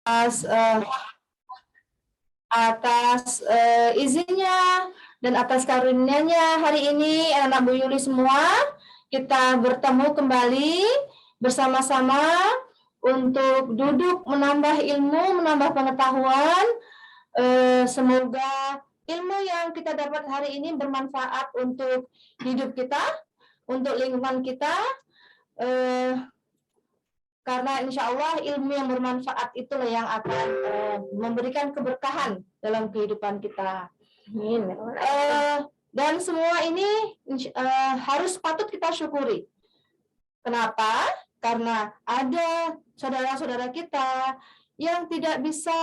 atas izinnya dan atas karunia-Nya hari ini anak-anak Bu Yuli semua kita bertemu kembali bersama-sama untuk duduk menambah ilmu, menambah pengetahuan. Semoga ilmu yang kita dapat hari ini bermanfaat untuk hidup kita, untuk lingkungan kita, karena insya Allah ilmu yang bermanfaat itulah yang akan memberikan keberkahan dalam kehidupan kita. Amin. Dan semua ini harus patut kita syukuri. Kenapa? Karena ada saudara-saudara kita yang tidak bisa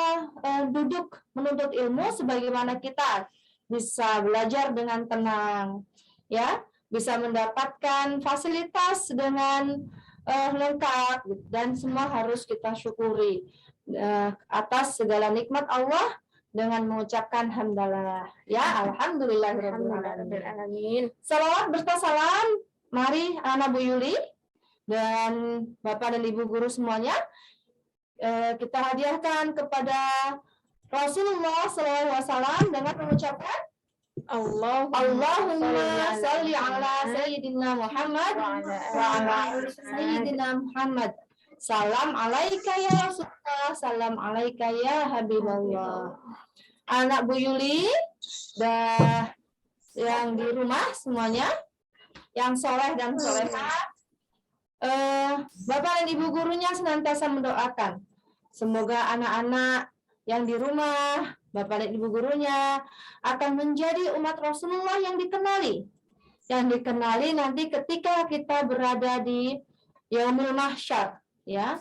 duduk menuntut ilmu sebagaimana kita bisa belajar dengan tenang, ya, bisa mendapatkan fasilitas dengan lengkap, dan semua harus kita syukuri atas segala nikmat Allah dengan mengucapkan hamdalah, ya, alhamdulillahirobbilalamin. Salawat berserta salam, mari anak Bu Yuli dan Bapak dan Ibu guru semuanya kita hadiahkan kepada Rasulullah SAW dengan mengucapkan Allahumma salli ala Sayyidina Muhammad wa ala Sayyidina Muhammad. Salam alaika ya Rasulullah, salam alaika ya Habibullah. Anak Bu Yuli dan yang di rumah semuanya, yang soleh dan solehah, Bapak dan Ibu gurunya senantiasa mendoakan semoga anak-anak yang di rumah, Bapak dan Ibu gurunya akan menjadi umat Rasulullah yang dikenali. Yang dikenali nanti ketika kita berada di Yaumul Mahsyar, ya.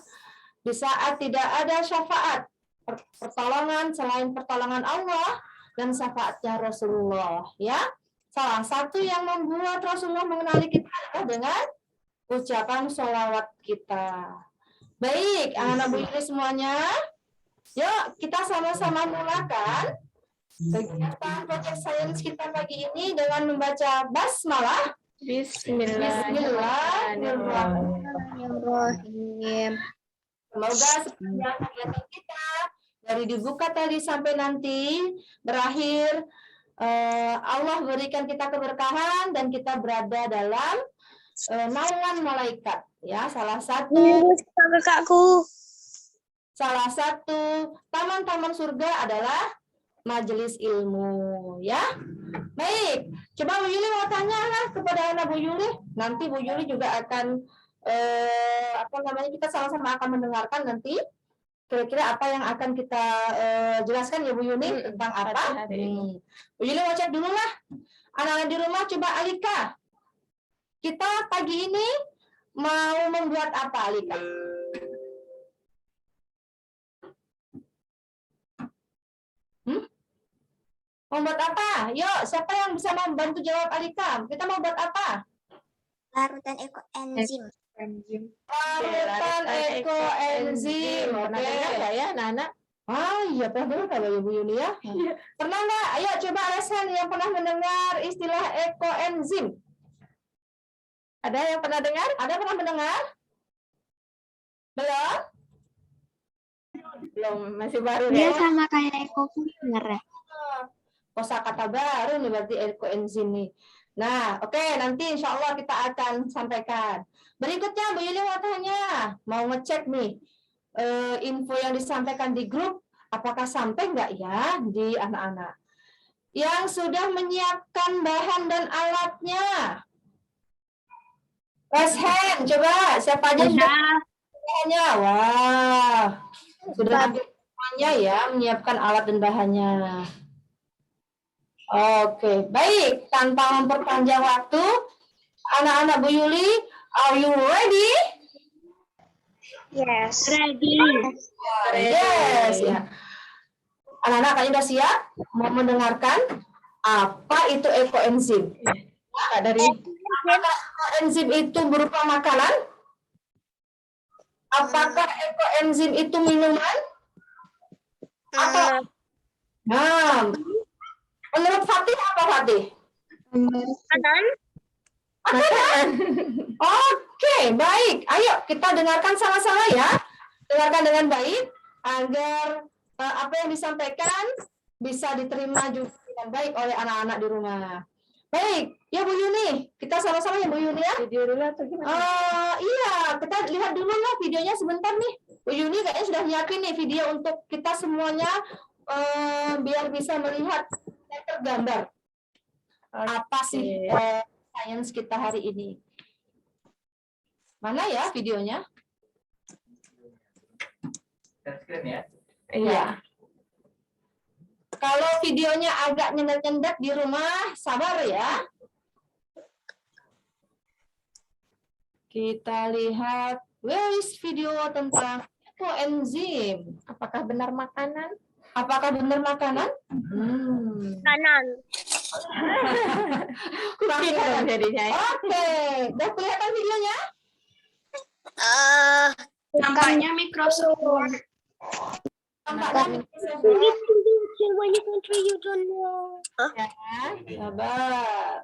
Di saat tidak ada syafaat, pertolongan selain pertolongan Allah dan syafaatnya Rasulullah, ya. Salah satu yang membuat Rasulullah mengenali kita adalah dengan ucapan sholawat kita. Baik, anak-anak Bu Yuli semuanya, yuk kita sama-sama mulakan kegiatan proyek sains kita pagi ini dengan membaca basmalah. Bismillahirrahmanirrahim. Semoga sepanjang kegiatan kita dari dibuka tadi sampai nanti berakhir, Allah berikan kita keberkahan dan kita berada dalam naungan malaikat, ya. Salah satu taman-taman surga adalah majelis ilmu, ya. Baik, coba Bu Yuli mau tanya lah kepada anak Bu Yuli. Nanti Bu Yuli juga akan kita sama-sama akan mendengarkan nanti kira-kira apa yang akan kita jelaskan ya Bu Yuli tentang apa. Bu Yuli mau cek dulu lah. Anak-anak di rumah coba Alika. Kita pagi ini mau membuat apa, Alika? Membuat apa? Yuk, siapa yang bisa membantu jawab Alika? Kita mau buat apa? Larutan ekoenzim. Larutan ekoenzim. Oke. Pernah ya, Nana? Ah, iya pernah dengar ya Bu Yuni ya? Pernah nggak? Ayo coba alasan yang pernah mendengar istilah ekoenzim. Ada yang pernah dengar? Ada pernah mendengar? Belum? Belum, masih baru Dia ya? sama kayak ekoenzim ya? Kosakata baru nih berarti ekoenzim nih. Nah, oke, nanti insya Allah kita akan sampaikan. Berikutnya Bu Yuli mau tanya, mau ngecek nih info yang disampaikan di grup, apakah sampai nggak ya di anak-anak? Yang sudah menyiapkan bahan dan alatnya. Raise hand, coba siapa aja bahannya? Wah, sudah semuanya ya menyiapkan alat dan bahannya. Oke, baik. Tanpa memperpanjang waktu, anak-anak Bu Yuli, are you ready? Yes. Ready. Yes, ya. Anak-anak kalian sudah siap mau mendengarkan apa itu ekoenzim? Apakah ekoenzim itu berupa makanan? Apakah ekoenzim itu minuman? Atau menurut Fatih apa Fatih? Makanan. Oke, baik. Ayo kita dengarkan sama-sama ya. Dengarkan dengan baik. agar apa yang disampaikan bisa diterima juga dengan baik oleh anak-anak di rumah. Baik, ya Bu Yuni, kita sama-sama ya Bu Yuni ya. Video dulu atau gimana? Iya, kita lihat dulu lah videonya sebentar nih. Bu Yuni kayaknya sudah nyiapin nih video untuk kita semuanya biar bisa melihat dan tergambar apa sih sains kita hari ini. Mana ya videonya? Screen ya. Iya. Kalau videonya agak nyendat-nyendat di rumah, sabar ya. Kita lihat, where is video tentang ekoenzim? Apakah benar makanan? Apakah benar makanan? Kanan. Kurang kelihatan jadinya. Oke, udah kelihatan videonya? Nampaknya Microsoft. Tampaknya When you country you don't know. ya, sabar.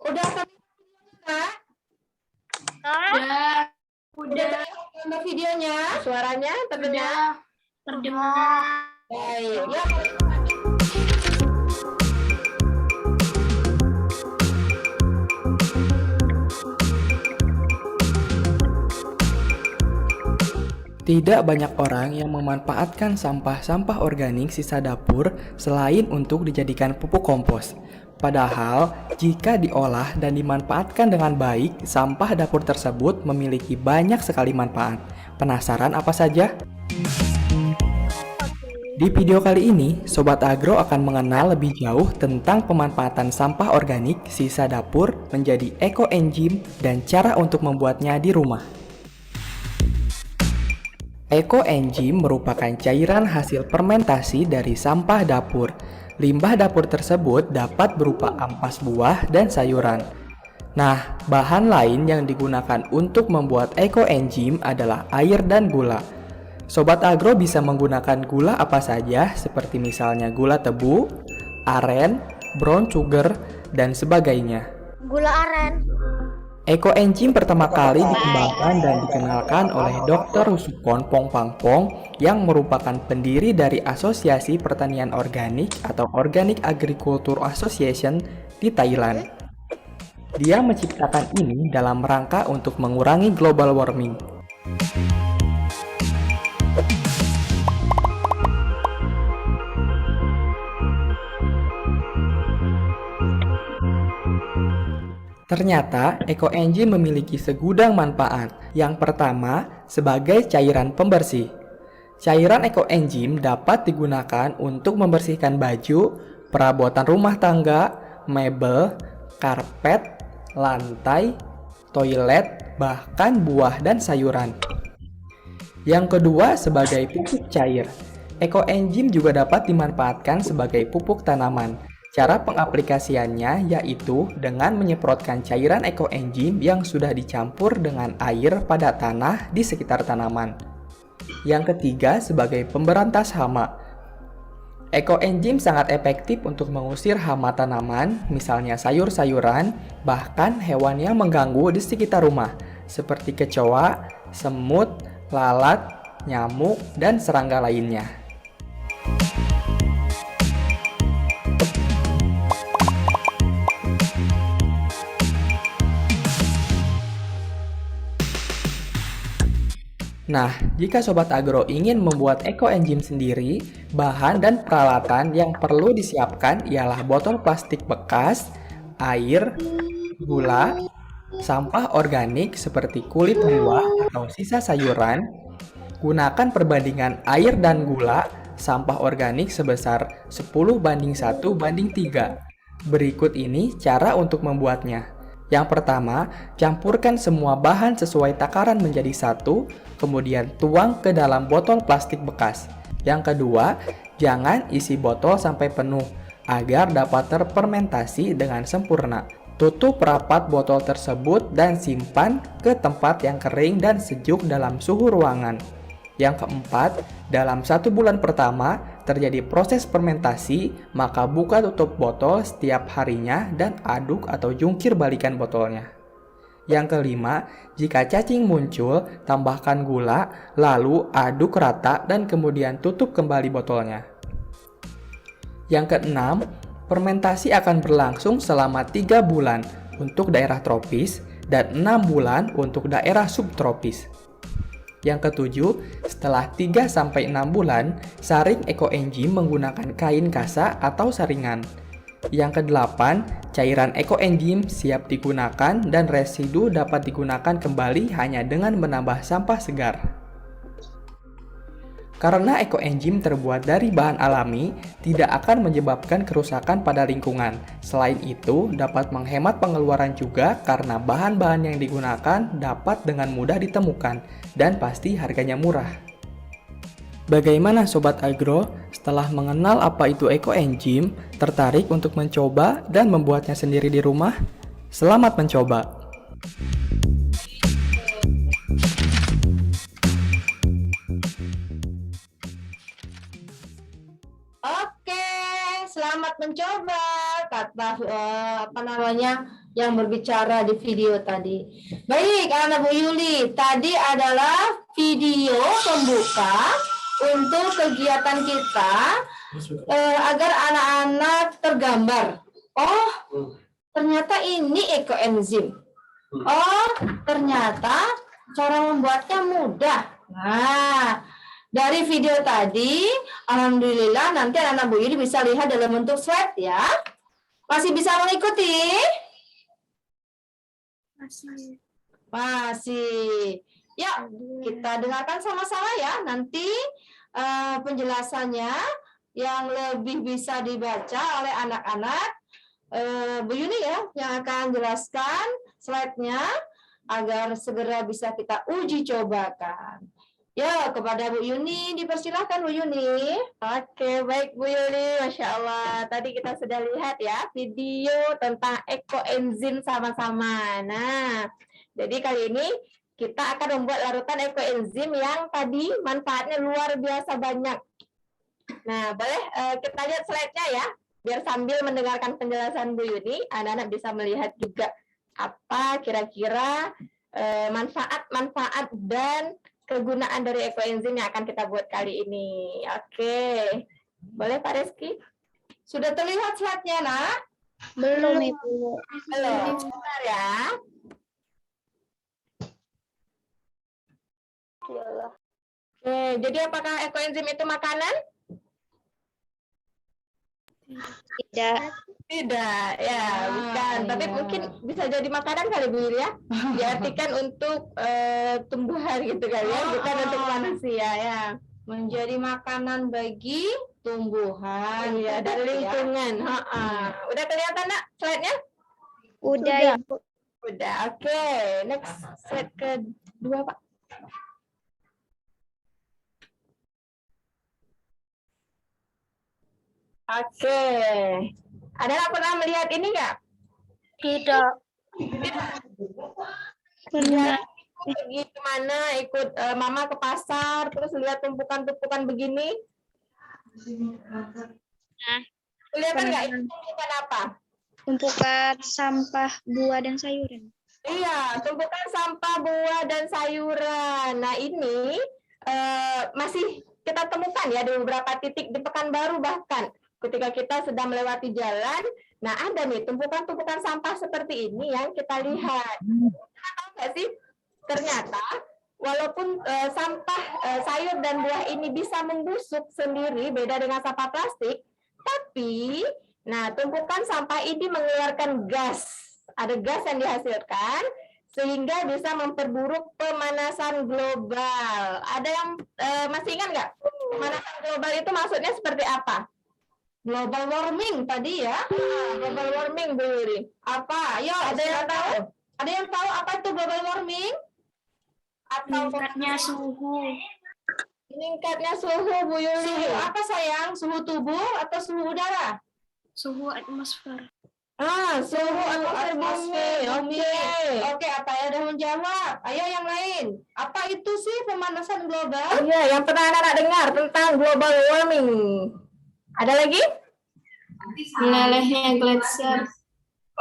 Udah terlihat? Udah terlihat gambar videonya? Suaranya terdengar? Terdengar. Baik, ya. Tidak banyak orang yang memanfaatkan sampah-sampah organik sisa dapur selain untuk dijadikan pupuk kompos. Padahal, jika diolah dan dimanfaatkan dengan baik, sampah dapur tersebut memiliki banyak sekali manfaat. Penasaran apa saja? Di video kali ini, Sobat Agro akan mengenal lebih jauh tentang pemanfaatan sampah organik sisa dapur menjadi ekoenzim dan cara untuk membuatnya di rumah. Ekoenzim merupakan cairan hasil fermentasi dari sampah dapur. Limbah dapur tersebut dapat berupa ampas buah dan sayuran. Nah, bahan lain yang digunakan untuk membuat ekoenzim adalah air dan gula. Sobat Agro bisa menggunakan gula apa saja seperti misalnya gula tebu, aren, brown sugar, dan sebagainya. Gula aren. Ekoenzim pertama kali dikembangkan dan dikenalkan oleh Dr. Rusukon Pongpangpong yang merupakan pendiri dari Asosiasi Pertanian Organik atau Organic Agriculture Association di Thailand. Dia menciptakan ini dalam rangka untuk mengurangi global warming. Ternyata, ekoenzim memiliki segudang manfaat. Yang pertama, sebagai cairan pembersih. Cairan ekoenzim dapat digunakan untuk membersihkan baju, perabotan rumah tangga, mebel, karpet, lantai, toilet, bahkan buah dan sayuran. Yang kedua, sebagai pupuk cair. Ekoenzim juga dapat dimanfaatkan sebagai pupuk tanaman. Cara pengaplikasiannya yaitu dengan menyemprotkan cairan ekoenzim yang sudah dicampur dengan air pada tanah di sekitar tanaman. Yang ketiga, sebagai pemberantas hama. Ekoenzim sangat efektif untuk mengusir hama tanaman, misalnya sayur-sayuran, bahkan hewan yang mengganggu di sekitar rumah, seperti kecoa, semut, lalat, nyamuk, dan serangga lainnya. Nah, jika Sobat Agro ingin membuat ekoenzim sendiri, bahan dan peralatan yang perlu disiapkan ialah botol plastik bekas, air, gula, sampah organik seperti kulit buah atau sisa sayuran. Gunakan perbandingan air dan gula, sampah organik sebesar 10:1:3. Berikut ini cara untuk membuatnya. Yang pertama, campurkan semua bahan sesuai takaran menjadi satu, kemudian tuang ke dalam botol plastik bekas. Yang kedua, jangan isi botol sampai penuh, agar dapat terfermentasi dengan sempurna. Tutup rapat botol tersebut dan simpan ke tempat yang kering dan sejuk dalam suhu ruangan. Yang keempat, dalam 1 bulan pertama terjadi proses fermentasi, maka buka tutup botol setiap harinya dan aduk atau jungkir balikan botolnya. Yang kelima, jika cacing muncul, tambahkan gula, lalu aduk rata dan kemudian tutup kembali botolnya. Yang keenam, fermentasi akan berlangsung selama 3 bulan untuk daerah tropis dan 6 bulan untuk daerah subtropis. Yang ketujuh, setelah 3-6 bulan, saring ekoenzim menggunakan kain kasa atau saringan. Yang kedelapan, cairan ekoenzim siap digunakan dan residu dapat digunakan kembali hanya dengan menambah sampah segar. Karena ekoenzim terbuat dari bahan alami, tidak akan menyebabkan kerusakan pada lingkungan. Selain itu, dapat menghemat pengeluaran juga karena bahan-bahan yang digunakan dapat dengan mudah ditemukan dan pasti harganya murah. Bagaimana Sobat Agro? Setelah mengenal apa itu ekoenzim, tertarik untuk mencoba dan membuatnya sendiri di rumah? Selamat mencoba! Oke, selamat mencoba, kata yang berbicara di video tadi. Baik, anak Bu Yuli, tadi adalah video pembuka untuk kegiatan kita agar anak-anak tergambar. Oh, ternyata ini ekoenzim. Oh, ternyata cara membuatnya mudah. Nah, dari video tadi, alhamdulillah nanti anak-anak Bu Yuli bisa lihat dalam bentuk slide ya. Masih bisa mengikuti? Masih. Yuk, kita dengarkan sama-sama ya. Nanti penjelasannya yang lebih bisa dibaca oleh anak-anak. Bu Yuni ya, yang akan jelaskan slide-nya agar segera bisa kita uji cobakan. Ya, kepada Bu Yuni, dipersilahkan Bu Yuni. Oke, baik Bu Yuli, Masya Allah. Tadi kita sudah lihat ya video tentang ekoenzim sama-sama. Nah, jadi kali ini kita akan membuat larutan ekoenzim yang tadi manfaatnya luar biasa banyak. Nah, boleh kita lihat slide-nya ya, biar sambil mendengarkan penjelasan Bu Yuni, anak-anak bisa melihat juga apa kira-kira manfaat-manfaat dan kegunaan dari ekoenzim yang akan kita buat kali ini. Oke. Boleh Pak Reski? Sudah terlihat slide-nya, Nak? Belum Ibu. Belum. Sebentar ya. Oke, jadi apakah ekoenzim itu makanan? Tidak. Tidak, ya, bukan. Tapi mungkin bisa jadi makanan kali Bu Yuli ya. Diartikan untuk tumbuhan gitu kali ya, bukan untuk manusia ya. Menjadi makanan bagi tumbuhan ya dan lingkungan. Udah kelihatan Nak slide-nya? Udah Ibu. Udah, oke. Next slide kedua Pak. Oke. Ada yang pernah melihat ini nggak? Tidak. Benar. Pergi kemana, ikut mama ke pasar, terus lihat tumpukan-tumpukan begini? Kelihatan nggak itu tumpukan apa? Tumpukan sampah buah dan sayuran. Iya, tumpukan sampah buah dan sayuran. Nah ini masih kita temukan ya di beberapa titik di Pekanbaru bahkan. Ketika kita sedang melewati jalan, nah ada nih tumpukan-tumpukan sampah seperti ini yang kita lihat. Kita tahu nggak sih? Ternyata walaupun sampah sayur dan buah ini bisa membusuk sendiri, beda dengan sampah plastik, tapi nah tumpukan sampah ini mengeluarkan gas. Ada gas yang dihasilkan sehingga bisa memperburuk pemanasan global. Ada yang masih ingat nggak? Pemanasan global itu maksudnya seperti apa? Global warming tadi ya. Global warming, Bu Yuli. Apa? Ayo, Ada yang tahu? Ada yang tahu apa itu global warming? Atau Meningkatnya suhu. Meningkatnya suhu, Bu Yuli. suhu apa sayang? Suhu tubuh atau suhu udara? Suhu atmosfer. Suhu atmosfer bumi. Oke, apa ya udah menjawab? Ayo yang lain. Apa itu sih pemanasan global? Iya, yang pernah anak-anak dengar tentang global warming. Ada lagi? Melelehnya gletser.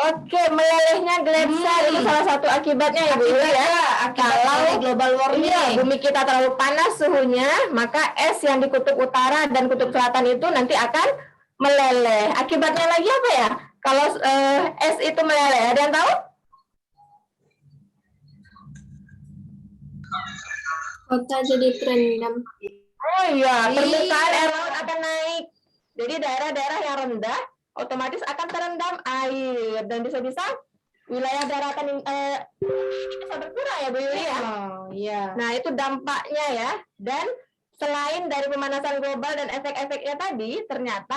Oke, melelehnya gletser itu salah satu akibatnya ya Bu Yuli ya. Kalau global warming. Iya, bumi kita terlalu panas suhunya, maka es yang di kutub utara dan kutub selatan itu nanti akan meleleh. Akibatnya lagi apa ya? Kalau es itu meleleh, ada yang tahu? Kota jadi terendam. Oh iya, permukaan air laut akan naik. Jadi daerah-daerah yang rendah otomatis akan terendam air dan bisa-bisa wilayah daratan ini bisa berkurang ya Bu Yuli ya. Oh, iya. Nah, itu dampaknya ya. Dan selain dari pemanasan global dan efek-efeknya tadi, ternyata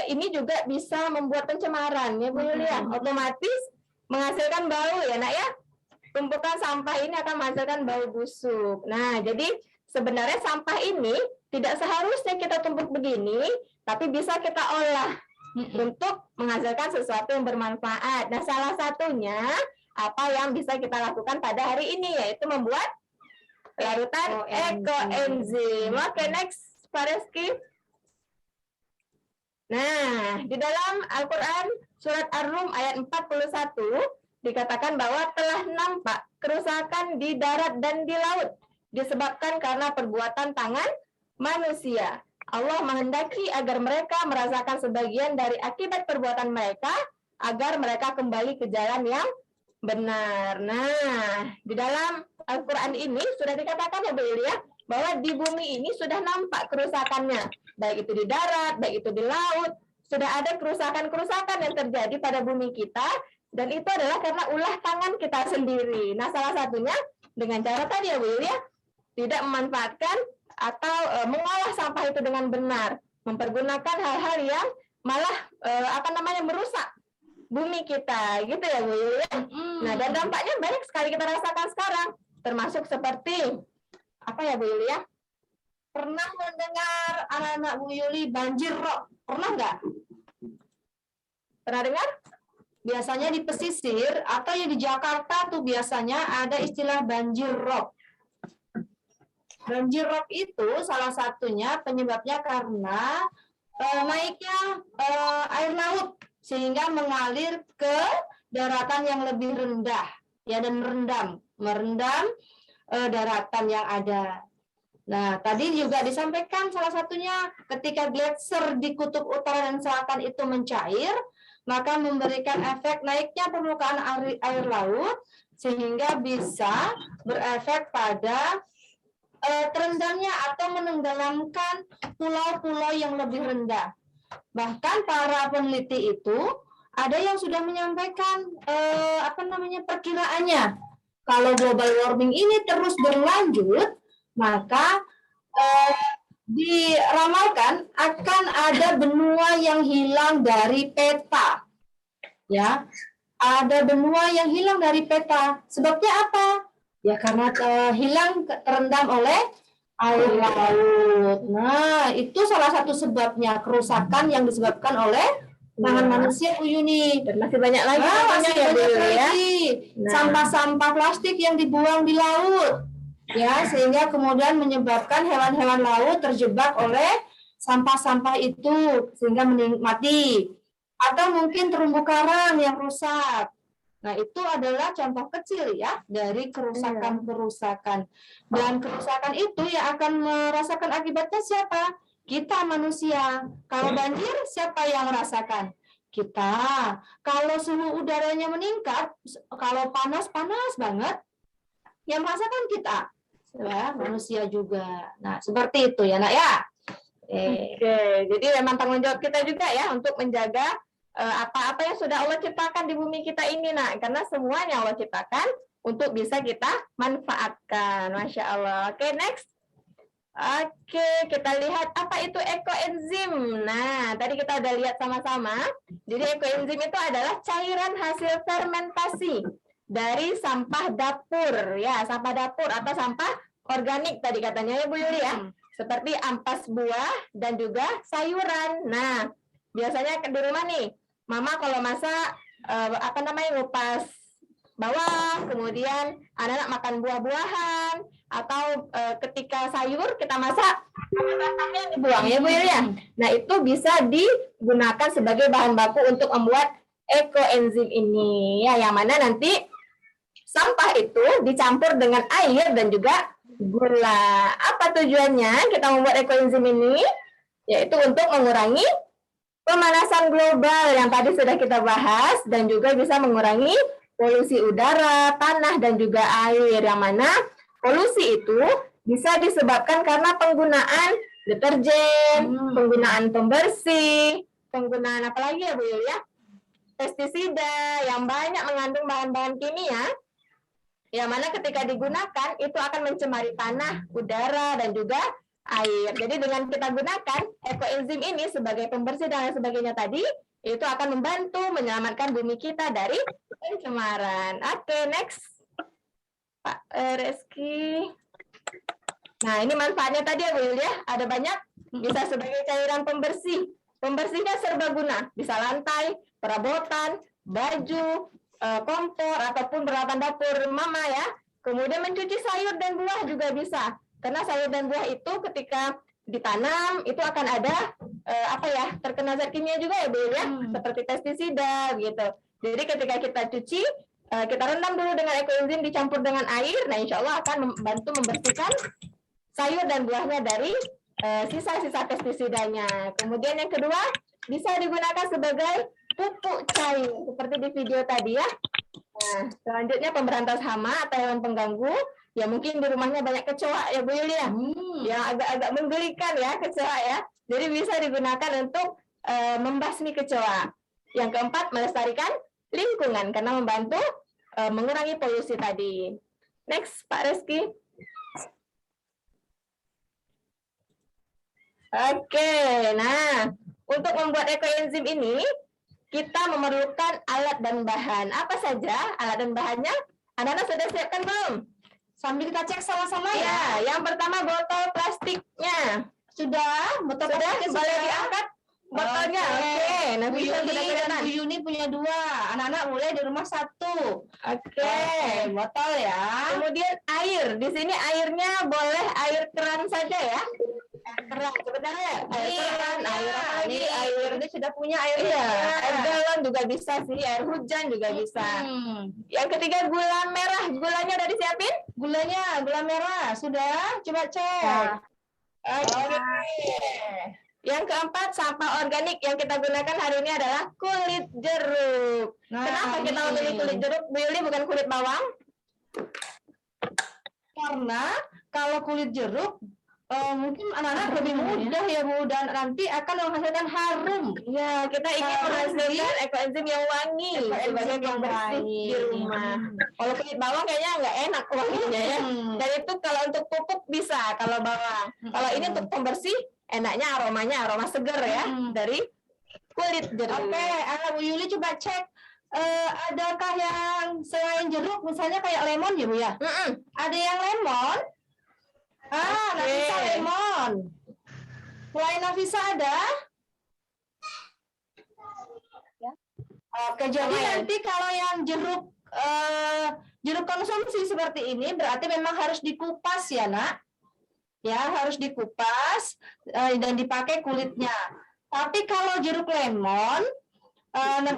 ini juga bisa membuat pencemaran ya Bu Yuli ya. Otomatis menghasilkan bau ya Nak ya. Tumpukan sampah ini akan menghasilkan bau busuk. Nah, jadi sebenarnya sampah ini tidak seharusnya kita tumpuk begini, tapi bisa kita olah untuk menghasilkan sesuatu yang bermanfaat. Nah, salah satunya apa yang bisa kita lakukan pada hari ini, yaitu membuat larutan ekoenzim. Oke, next, Pak Reski. Nah, di dalam Al-Quran, surat Ar-Rum ayat 41, dikatakan bahwa telah nampak kerusakan di darat dan di laut, disebabkan karena perbuatan tangan manusia. Allah menghendaki agar mereka merasakan sebagian dari akibat perbuatan mereka, agar mereka kembali ke jalan yang benar. Nah, di dalam Al-Quran ini sudah dikatakan ya Bu Yuli ya, bahwa di bumi ini sudah nampak kerusakannya. Baik itu di darat, baik itu di laut, sudah ada kerusakan-kerusakan yang terjadi pada bumi kita, dan itu adalah karena ulah tangan kita sendiri. Nah, salah satunya dengan cara tadi ya Bu Yuli ya, tidak memanfaatkan atau mengolah sampah itu dengan benar, mempergunakan hal-hal yang malah merusak bumi kita, gitu ya Bu Yuli. Nah, dan dampaknya banyak sekali kita rasakan sekarang, termasuk seperti apa ya Bu Yuli ya? Pernah mendengar anak-anak Bu Yuli banjir rob? Pernah nggak? Pernah dengar? Biasanya di pesisir atau yang di Jakarta tuh biasanya ada istilah banjir rob. Banjir rob itu salah satunya penyebabnya karena naiknya air laut sehingga mengalir ke daratan yang lebih rendah ya, dan merendam daratan yang ada. Nah, tadi juga disampaikan salah satunya ketika gletser di kutub utara dan selatan itu mencair, maka memberikan efek naiknya permukaan air laut sehingga bisa berefek pada terendamnya atau menenggelamkan pulau-pulau yang lebih rendah. Bahkan para peneliti itu ada yang sudah menyampaikan perkiraannya. Kalau global warming ini terus berlanjut, maka diramalkan akan ada benua yang hilang dari peta. Ya, ada benua yang hilang dari peta. Sebabnya apa? Ya karena terendam oleh air laut. Nah, itu salah satu sebabnya, kerusakan yang disebabkan oleh tangan manusia Bu Yuni. Dan masih banyak lagi Masih ya Bu banyak Yuli ya. lagi. Nah. Sampah-sampah plastik yang dibuang di laut. Ya, sehingga kemudian menyebabkan hewan-hewan laut terjebak oleh sampah-sampah itu sehingga mati. Atau mungkin terumbu karang yang rusak. Nah, itu adalah contoh kecil ya dari kerusakan-kerusakan. Dan kerusakan itu yang akan merasakan akibatnya siapa? Kita manusia. Kalau banjir, siapa yang merasakan? Kita. Kalau suhu udaranya meningkat, kalau panas banget, yang merasakan kita. Ya, manusia juga. Nah, seperti itu ya, Nak ya. Oke, jadi memang tanggung jawab kita juga ya untuk menjaga apa-apa yang sudah Allah ciptakan di bumi kita ini, Nak. Karena semuanya Allah ciptakan untuk bisa kita manfaatkan. Masya Allah. Oke, next. Oke, kita lihat apa itu ekoenzim. Nah, tadi kita udah lihat sama-sama. Jadi ekoenzim itu adalah cairan hasil fermentasi dari sampah dapur, ya, sampah dapur atau sampah organik tadi katanya ya Bu Yuli ya. Seperti ampas buah dan juga sayuran. Nah, biasanya di rumah nih, Mama kalau masak ngupas bawang, kemudian anak-anak makan buah-buahan, atau ketika sayur kita masak batangnya dibuang ya Bu Yuli ya. Nah, itu bisa digunakan sebagai bahan baku untuk membuat ekoenzim ini ya, yang mana nanti sampah itu dicampur dengan air dan juga gula. Apa tujuannya kita membuat ekoenzim ini? Yaitu untuk mengurangi pemanasan global yang tadi sudah kita bahas, dan juga bisa mengurangi polusi udara, tanah, dan juga air, yang mana polusi itu bisa disebabkan karena penggunaan deterjen, penggunaan pembersih, penggunaan apa lagi ya Bu Yulia? Pestisida yang banyak mengandung bahan-bahan kimia, yang mana ketika digunakan itu akan mencemari tanah, udara, dan juga air. Jadi dengan kita gunakan ekoenzim ini sebagai pembersih dan lain sebagainya tadi, itu akan membantu menyelamatkan bumi kita dari pencemaran. Oke, next. Pak Reski. Nah, ini manfaatnya tadi ya Bu Yulia, ada banyak, bisa sebagai cairan pembersih. Pembersihnya serbaguna, bisa lantai, perabotan, baju, kompor, ataupun peralatan dapur Mama ya. Kemudian mencuci sayur dan buah juga bisa. Karena sayur dan buah itu ketika ditanam itu akan ada terkena zat kimia juga ya Bu ya, seperti pestisida gitu. Jadi ketika kita cuci, kita rendam dulu dengan ekoenzim dicampur dengan air, nah insya Allah akan membantu membersihkan sayur dan buahnya dari sisa-sisa pestisidanya. Kemudian yang kedua, bisa digunakan sebagai pupuk cair seperti di video tadi ya. Nah, selanjutnya pemberantas hama atau hewan pengganggu. Ya mungkin di rumahnya banyak kecoa ya Bu Yulia, yang agak-agak menggelikan ya kecoa ya. Jadi bisa digunakan untuk membasmi kecoa. Yang keempat, melestarikan lingkungan karena membantu mengurangi polusi tadi. Next, Pak Reski. Oke, nah untuk membuat ekoenzim ini kita memerlukan alat dan bahan. Apa saja alat dan bahannya? Anak-anak sudah siapkan belum? Sambil kita cek sama-sama ya. Yang pertama botol plastiknya. Sudah? Botol plastiknya boleh diangkat botolnya. Oke. Nah, Bu bisa sudah Yuni dan kelihatan. Bu Yuni punya 2. Anak-anak mulai di rumah 1. Oke. Botol ya. Kemudian air. Di sini airnya boleh air keran saja ya. Air keran sebenarnya. Air keran, air apa lagi? Air Ini sudah punya air. iya, air galon juga bisa sih, air hujan juga bisa. Yang ketiga gula merah. Gulanya udah disiapin? Gula merah sudah. Coba cek. Nah. Oke. Yang keempat, sampah organik yang kita gunakan hari ini adalah kulit jeruk. Kenapa kita memilih kulit jeruk? Bu Yuli, bukan kulit bawang? Karena kalau kulit jeruk mungkin anak-anak lebih mudah ya Bu, dan nanti akan menghasilkan harum. Ya, kita ingin Kalau menghasilkan ekoenzim yang wangi sebagai pembersih di rumah. Kalau kulit bawang kayaknya nggak enak wanginya ya. Dan itu kalau untuk pupuk bisa kalau bawang. Kalau ini untuk pembersih, enaknya aroma seger ya dari kulit jeruk. Oke, anak Bu Yuli coba cek adakah yang selain jeruk, misalnya kayak lemon ya Bu ya? Ada yang lemon? Nafisa lemon. Selain Nafisa ada? Oke, jadi nanti kalau yang jeruk konsumsi seperti ini berarti memang harus dikupas ya Nak. Ya, harus dikupas dan dipakai kulitnya. Tapi kalau jeruk lemon,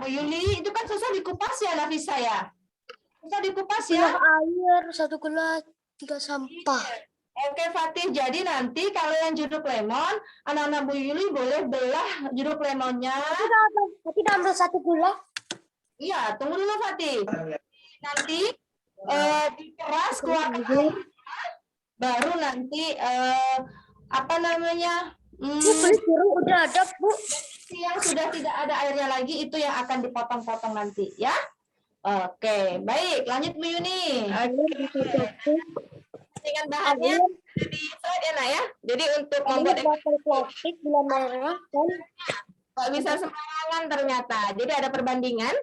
Bu Yuli, itu kan susah dikupas ya Nafisa ya? Susah dikupas ya? Air 1 gelas 3 sampah. Oke Fatih, jadi nanti kalau yang jeruk lemon, anak-anak Bu Yuli boleh belah jeruk lemonnya. Tapi ambil 1 gula. Iya, tunggu dulu Fatih. Nanti diperas keluarkan air, baru nanti Kulit jeruk udah ada, Bu. yang sudah tidak ada airnya lagi itu yang akan dipotong-potong nanti ya. Oke, baik, lanjut Bu Yuni. perbandingan bahannya di slide ya, Nak ya. Jadi untuk membuat botol plastik, gula merah, dan nggak bisa sembarangan ternyata. Jadi ada perbandingan.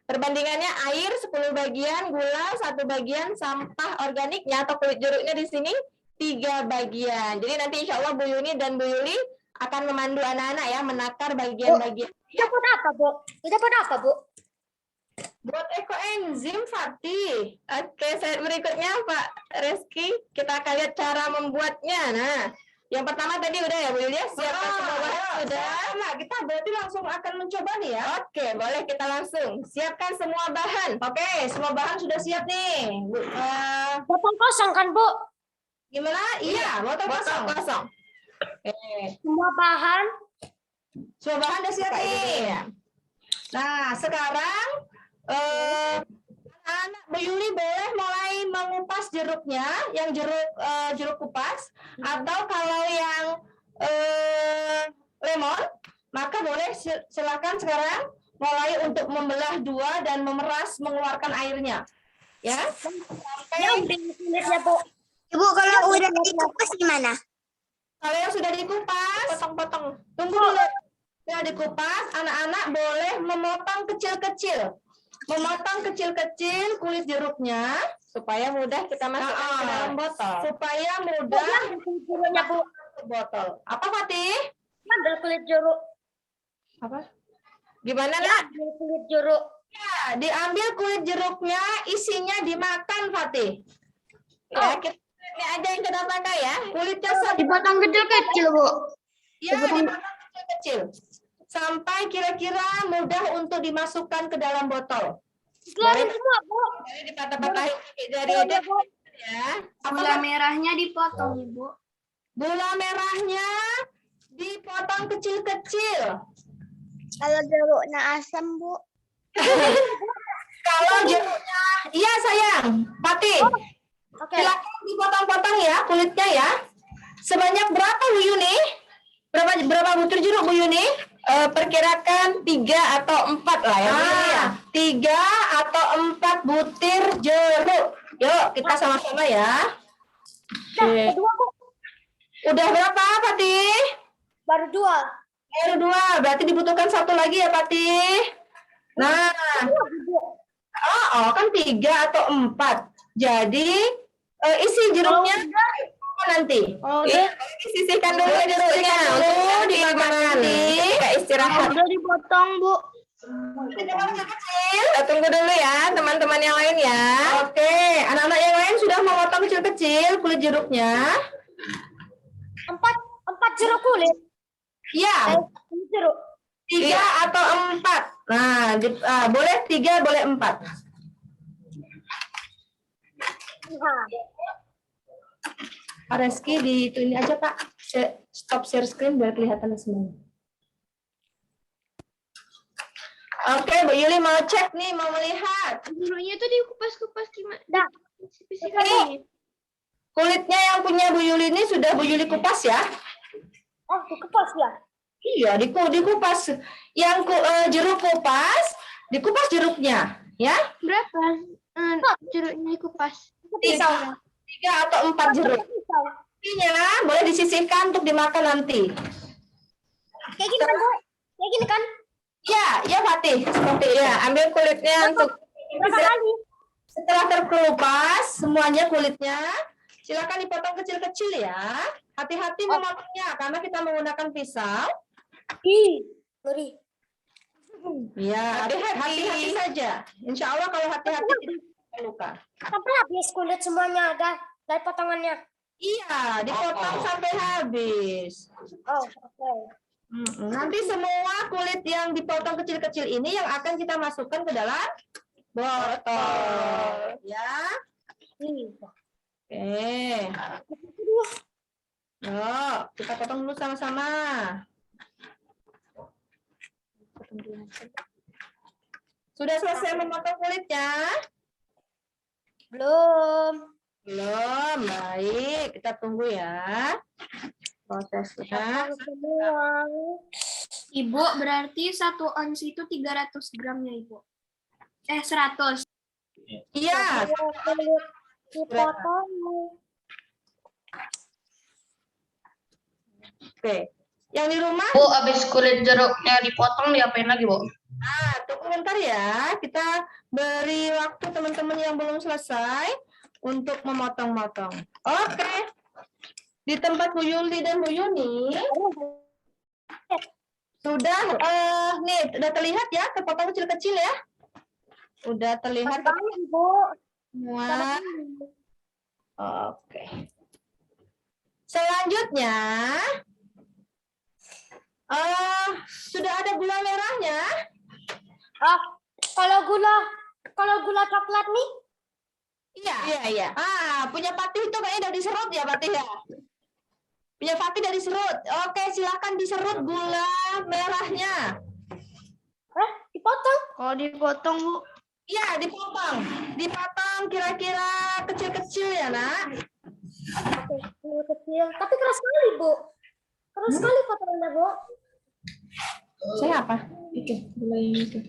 Perbandingannya air 10 bagian, gula 1 bagian, sampah organiknya atau kulit jeruknya di sini 3 bagian. Jadi nanti insya Allah Bu Yuni dan Bu Yuli akan memandu anak-anak ya menakar bagian-bagian. kita buat apa, Bu? Kita buat apa, Bu? Buat ekoenzim, Fatih. Oke, slide berikutnya Pak Reski, kita akan lihat cara membuatnya. Nah, yang pertama tadi udah ya Bu Yulia, siapkan semua bahan sudah. Nah, kita berarti langsung akan mencoba nih ya. Oke, boleh kita langsung siapkan semua bahan. Oke, semua bahan sudah siap nih. Botol kosong kan, Bu? Gimana? Iya, botol Botol kosong. kosong. Semua bahan. Semua bahan udah siap nih. Nah, sekarang anak Bu Yuli boleh mulai mengupas jeruknya, yang jeruk kupas, atau kalau yang lemon, maka boleh silakan sekarang mulai untuk membelah dua dan memeras mengeluarkan airnya. Ya, Yang di kulitnya, Bu. Ibu, kalau udah dikupas gimana? kalau yang sudah dikupas, Potong-potong. tunggu dulu. Sudah dikupas, anak-anak boleh memotong kecil-kecil. Memotong kecil-kecil kulit jeruknya Supaya mudah kita masukkan ke dalam botol. supaya mudah Ambil kulit jeruknya, Bu. ke botol. Apa Fatih? Ambil kulit jeruk. Apa? Gimana Ya, Nak? ambil kulit jeruk. Ya, diambil kulit jeruknya, isinya dimakan Fatih. Ya, ini aja yang kita pakai ya. Kulitnya Dipotong kecil-kecil, Bu. ya, dipotong kecil-kecil. Sampai kira-kira mudah untuk dimasukkan ke dalam botol. Keluarin semua, Bu. Jadi dipatah-patahin dari Boleh, Bu. ya. Gula merahnya dipotong, Ibu. Gula merahnya dipotong kecil-kecil. Kalau jeruknya asam, Bu. Kalau jeruknya, iya sayang, Fatih. Oke. Silakan dipotong-potong ya kulitnya ya. Sebanyak berapa Bu Yuni? Berapa butir jeruk Bu Yuni? Perkirakan 3 atau 4 lah ya. Bu Yuli ya. 3 atau 4 butir jeruk. Yuk kita sama-sama ya. Kedua, Bu. Udah berapa Fatih? Baru 2. Baru 2, berarti dibutuhkan 1 lagi ya Fatih. Nah, oh kan 3 atau 4. Jadi isi jeruknya nanti. Sisihkan dulu jeruknya untuk dimakan nanti. Kita istirahat. Udah dipotong, Bu. Kecil. Tunggu dulu ya teman-teman yang lain ya. Oke, anak-anak yang lain sudah memotong kecil-kecil kulit jeruknya. 4 jeruk kulit. Ya, Kulit jeruk. 3 atau 4. Nah, boleh 3, boleh 4. Nah, Pak Reski di ini aja Pak. Stop share screen biar kelihatan semuanya. Oke, Bu Yuli mau cek nih, mau melihat. Jeruknya tuh dikupas-kupas gimana? dah. Ini kulitnya yang punya Bu Yuli ini sudah Bu Yuli kupas ya? Oh, dikupas ya. Iya, dikupas. Yang jeruk kupas, dikupas jeruknya, ya? Berapa jeruknya dikupas? 3 atau 4 jeruk. Artinya boleh disisihkan untuk dimakan nanti. Kayak gini kan, Bu? Kayak gini kan? Ya, ya Fatih, seperti itu. Ya, ambil kulitnya untuk Berapa kali? Setelah terkelupas semuanya kulitnya, silakan dipotong kecil-kecil ya. Hati-hati memotongnya karena kita menggunakan pisau. Ih, ngeri. Ya, hati-hati saja. Insya Allah kalau hati-hati tidak akan luka. Sampai habis kulit semuanya ada dari potongannya. Iya, dipotong sampai habis. Oh, oke. Nanti semua kulit yang dipotong kecil-kecil ini yang akan kita masukkan ke dalam botol. Ya. Ih. Oke. Yuk, kita potong dulu sama-sama. Sudah selesai memotong kulitnya? Belum. Belum, baik. Kita tunggu ya. Prosesnya. Semua. Ibu, berarti 1 ons itu 300 gram ya, Ibu? 100. Iya, Kulit dipotong. Oke. Yang di rumah, Bu, abis kulit jeruknya dipotong diapain lagi, Bu? tunggu bentar ya. Kita beri waktu teman-teman yang belum selesai untuk memotong-motong. Oke. Di tempat Bu Yuli dan Bu Yuni sudah nih udah terlihat ya kepotong kecil-kecil ya. Udah terlihat Ibu. semua. Oke. Selanjutnya sudah ada gula merahnya. Kalau gula coklat nih, Iya. Punya Patih itu kayaknya udah diserut ya, Patih ya. Punya Patih udah diserut. Oke, silakan diserut gula merahnya. dipotong. Kalau dipotong, Bu. Iya, dipotong. Dipotong kira-kira kecil-kecil ya, Nak. Oke, kecil. Tapi keras sekali, Bu. Keras sekali potongannya, Bu. Saya apa? Itu, gula yang itu.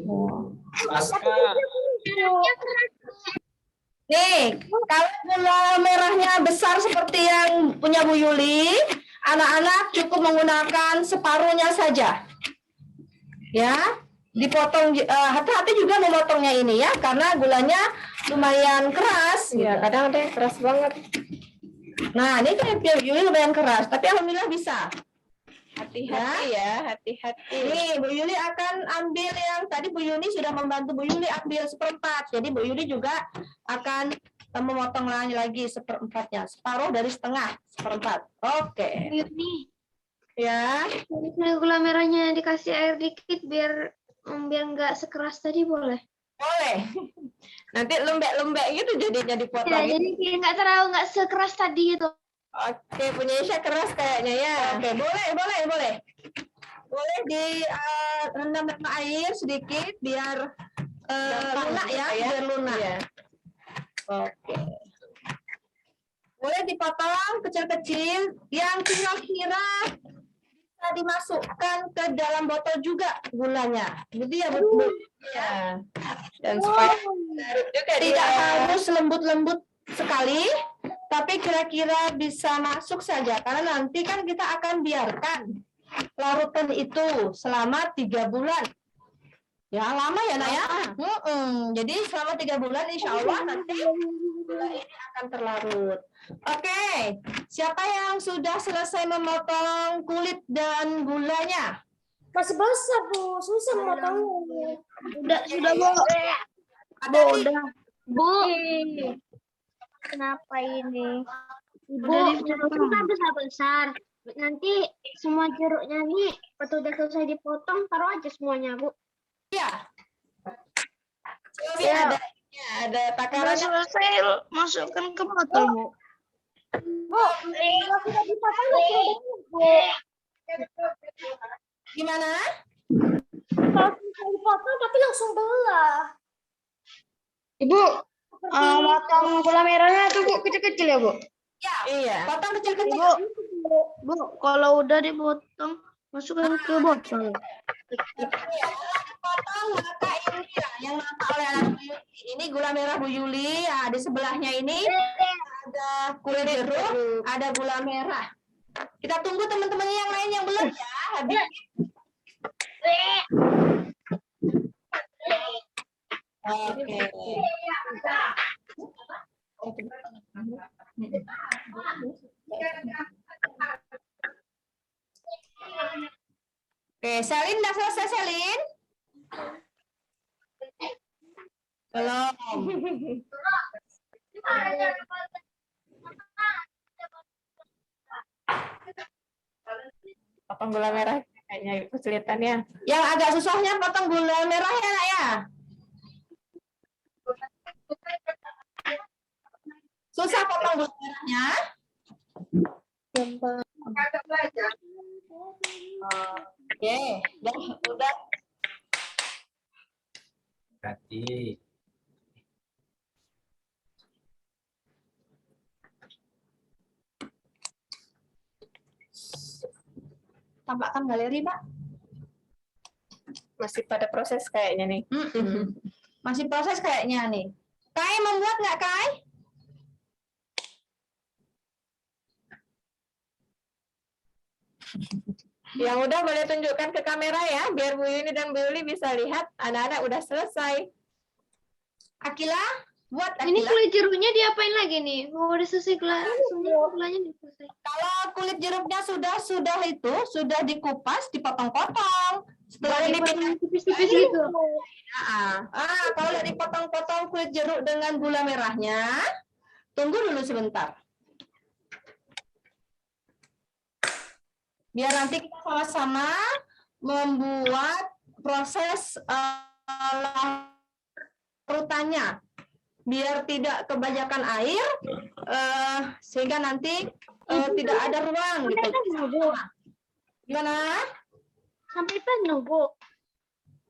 Nih, kalau gula merahnya besar seperti yang punya Bu Yuli, anak-anak cukup menggunakan separuhnya saja. Ya, dipotong. Hati-hati juga memotongnya ini ya, karena gulanya lumayan keras. Iya, gitu. kadang ada yang keras banget. Nah, ini kan Bu Yuli lumayan keras, tapi alhamdulillah bisa. Hati-hati ya, hati-hati. Nih, Bu Yuli akan ambil yang tadi Bu Yuni sudah membantu Bu Yuli ambil seperempat. Jadi Bu Yuli juga akan memotong lagi seperempatnya, separuh dari setengah, seperempat. Oke. Ini Ya, gula merahnya dikasih air dikit biar nggak sekeras tadi boleh. boleh. Nanti lembek-lembek gitu jadinya Ya, dipotong. jadi nggak sekeras tadi itu. Oke, punya Isya keras kayaknya ya. Oke, boleh. Boleh direndam dalam air sedikit biar lunak ya, biar lunak. Iya. Oke. Boleh dipotong kecil-kecil yang kira-kira bisa dimasukkan ke dalam botol juga gulanya. Jadi ya betul. Iya. Dan supaya juga Tidak harus lembut-lembut sekali, tapi kira-kira bisa masuk saja karena nanti kan kita akan biarkan larutan itu selama 3 bulan. Ya lama ya Nak ya. Jadi selama 3 bulan insya Allah nanti gula ini akan terlarut. Oke, siapa yang sudah selesai memotong kulit dan gulanya? Masih basah, Bu. Susah memotongnya. Sudah Bu. Ada Bu, nih. Bu. Kenapa ini? Ibu, jeruknya kan besar-besar. Nanti semua jeruknya nih, waktu udah selesai dipotong, taruh aja semuanya, Bu. Ya. Coba Ya. ada Udah takarannya. selesai, masukkan ke botol, Bu. Bu, kalau sudah dipotong, Bu. Gimana? Kalau sudah dipotong, tapi langsung belah. Ibu, potong gula merahnya tuh, Bu, kecil-kecil ya, Bu? Iya. Potong kecil-kecil. Bu, kalau udah dipotong, masukkan ke botol. Potong maka ini ya, yang nampak oleh anak Bu Yuli. Ini gula merah Bu Yuli. Ya, di sebelahnya ini ada kulit jeruk, ada gula merah. Kita tunggu teman-teman yang lain yang belum ya. Habis. Oke. Oke, Selin udah selesai Selin? Belum. Potong gula merah kayaknya kesulitannya. Yang agak susahnya potong gula merah ya Nak ya? Susah potong gula merahnya? Oke, udah. Berarti Tampakkan galeri, Pak. Masih pada proses kayaknya nih. Masih proses kayaknya nih. Kai membuat nggak Kai? Yang udah boleh tunjukkan ke kamera ya, biar Bu Yuni dan Bu Yuli bisa lihat anak-anak udah selesai. Akila, buat Ini Akila. kulit jeruknya diapain lagi nih? Oh, udah selesai semua gulanya udah selesai. Kalau kulit jeruknya sudah dikupas, dipotong-potong. Setelah dipotong Tipis-tipis gitu. kalau udah dipotong-potong kulit jeruk dengan gula merahnya, tunggu dulu sebentar. Biar nanti kita sama-sama membuat proses larutannya. Biar tidak kebanyakan air, sehingga nanti tidak ada ruang gitu. Gimana? Sampai penuh, Bu.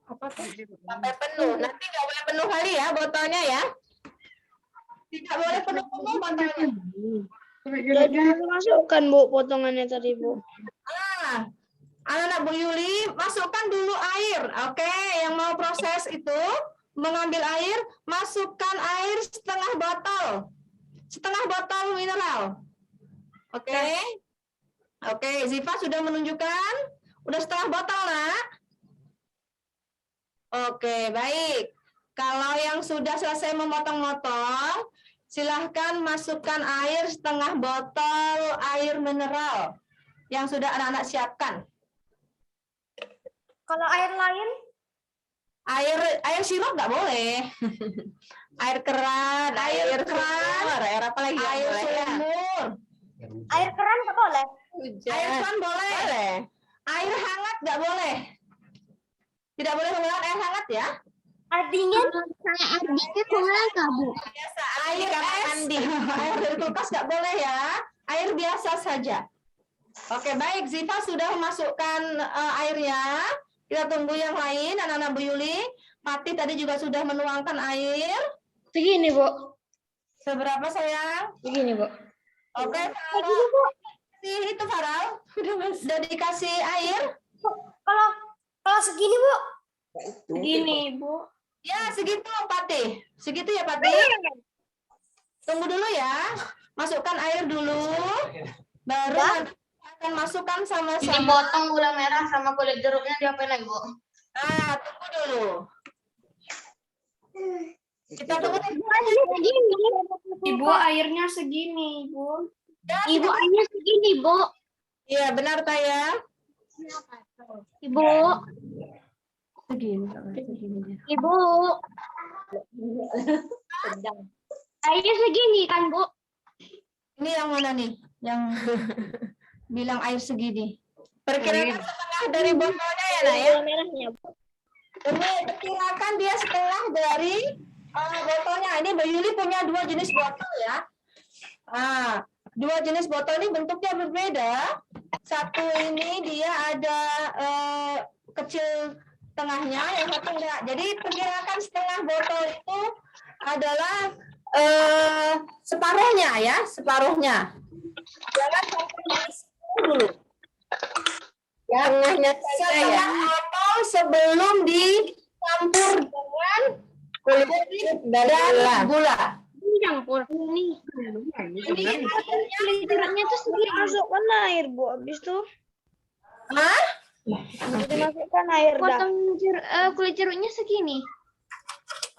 Apa tuh? Sampai penuh. Nanti nggak boleh penuh kali ya botolnya ya. Tidak boleh penuh-penuh botolnya. Jadi masukkan Bu potongannya tadi Bu. Anak-anak Bu Yuli, masukkan dulu air. Oke, yang mau proses itu mengambil air, masukkan air setengah botol. Setengah botol mineral. Oke. Oke, Ziva sudah menunjukkan. Udah setengah botol, Nak. Oke, baik. Kalau yang sudah selesai memotong-motong, silahkan masukkan air setengah botol air mineral yang sudah anak-anak siapkan. Kalau air lain, Air sirup nggak boleh. Air keran, Air keran, sumur, air apa lagi? yang air boleh ya? sumur, air keran nggak boleh. Hujan. air keran boleh. Boleh. Air hangat nggak boleh. Tidak boleh menggunakan air hangat ya. Air dingin, Air dingin boleh nggak, Bu? Biasa air kamar es, mandi. air dari kulkas nggak boleh ya. Air biasa saja. Oke, baik. Ziva sudah memasukkan airnya. Kita tunggu yang lain, anak-anak Bu Yuli. Pati tadi juga sudah menuangkan air. segini Bu. Seberapa sayang? Segini Bu. Oke, itu Farel. Sudah dikasih air? Kalau segini Bu. Segini Bu. Ya, segitu Pati. Segitu ya Pati. Tunggu dulu ya. Masukkan air dulu. Baru nanti akan masukkan sama-sama. Dipotong gula merah sama kulit jeruknya diapain lagi Bu? Nah, tunggu dulu. Kita tunggu. Ibu airnya segini Bu. Ibu airnya segini, Bu. Iya, benar Taya. Ibu. Segini. Ibu. Airnya segini kan, Bu? Ini yang mana nih? Yang bilang air segini. Perkirakan setengah dari botolnya ya, Nak ya? merahnya Bu. Ini perkirakan dia setengah dari botolnya. Ini Mbak Yuli punya 2 jenis botol ya. Dua jenis botol ini bentuknya berbeda. Satu ini dia ada kecil tengahnya, yang satu enggak. Jadi perkirakan setengah botol itu adalah separuhnya ya, separuhnya. Jangan sampai dulu. Ya, Tengahnya saja ya. setengah botol sebelum dicampur dengan kulit dan gula. Ini campur. Ini. Kulit jeruknya tuh segini. Masukkan air Bu, habis itu Hah? dimasukkan air dah. Potong kulit jeruknya segini.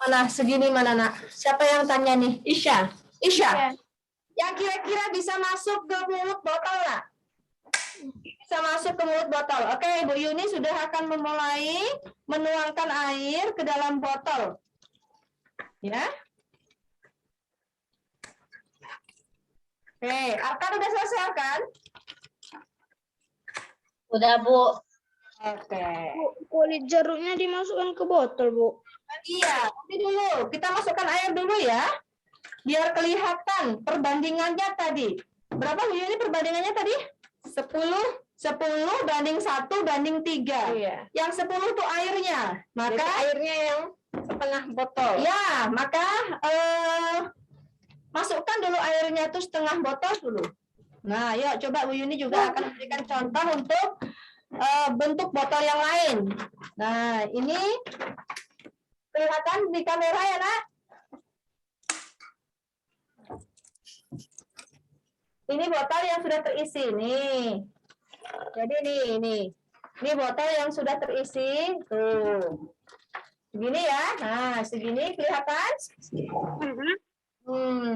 Mana segini mana Nak? Siapa yang tanya nih? Isya. Isya. Yang kira-kira bisa masuk ke mulut botol Nak? Bisa masuk ke mulut botol. Oke, Bu Yuni sudah akan memulai menuangkan air ke dalam botol. Ya. Oke, Arkan udah selesai Arkan? Udah Bu. Oke. Kulit jeruknya dimasukkan ke botol Bu. Iya, nanti dulu. Kita masukkan air dulu ya. Biar kelihatan perbandingannya tadi. Berapa Bu Yuni perbandingannya tadi? 10 banding 1 banding 3. Iya. Yang 10 itu airnya. Jadi Maka airnya yang setengah botol. ya, maka masukkan dulu airnya itu setengah botol dulu. Nah, yuk coba Bu Yuni juga akan memberikan contoh untuk bentuk botol yang lain. Nah, ini kelihatan di kamera ya, Nak? Ini botol yang sudah terisi nih. Jadi ini botol yang sudah terisi tuh. Segini ya. Nah, segini kelihatan?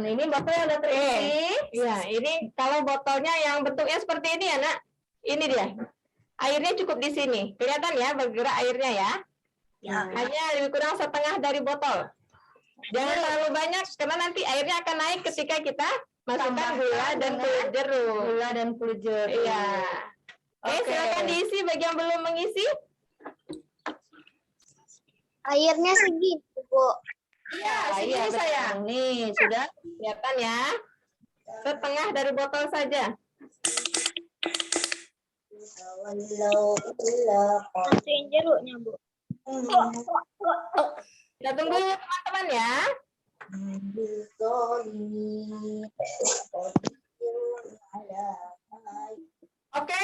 Ini botol yang udah terisi. Iya, ini kalau botolnya yang bentuknya seperti ini ya, Nak. Ini dia. Airnya cukup di sini. Kelihatan ya bergerak airnya ya. Hanya lebih kurang setengah dari botol. Jangan terlalu banyak karena nanti airnya akan naik ketika kita masukkan gula dan kulit jeruk. Gula dan kulit jeruk. Iya. Oke, Oke. silakan diisi bagi yang belum mengisi. Airnya segitu, Bu. Iya, segini iya, betul. sayang. Nih, sudah. Kelihatan ya. Setengah dari botol saja. Masukin jeruknya, Bu. Kita tunggu teman-teman ya. Oke.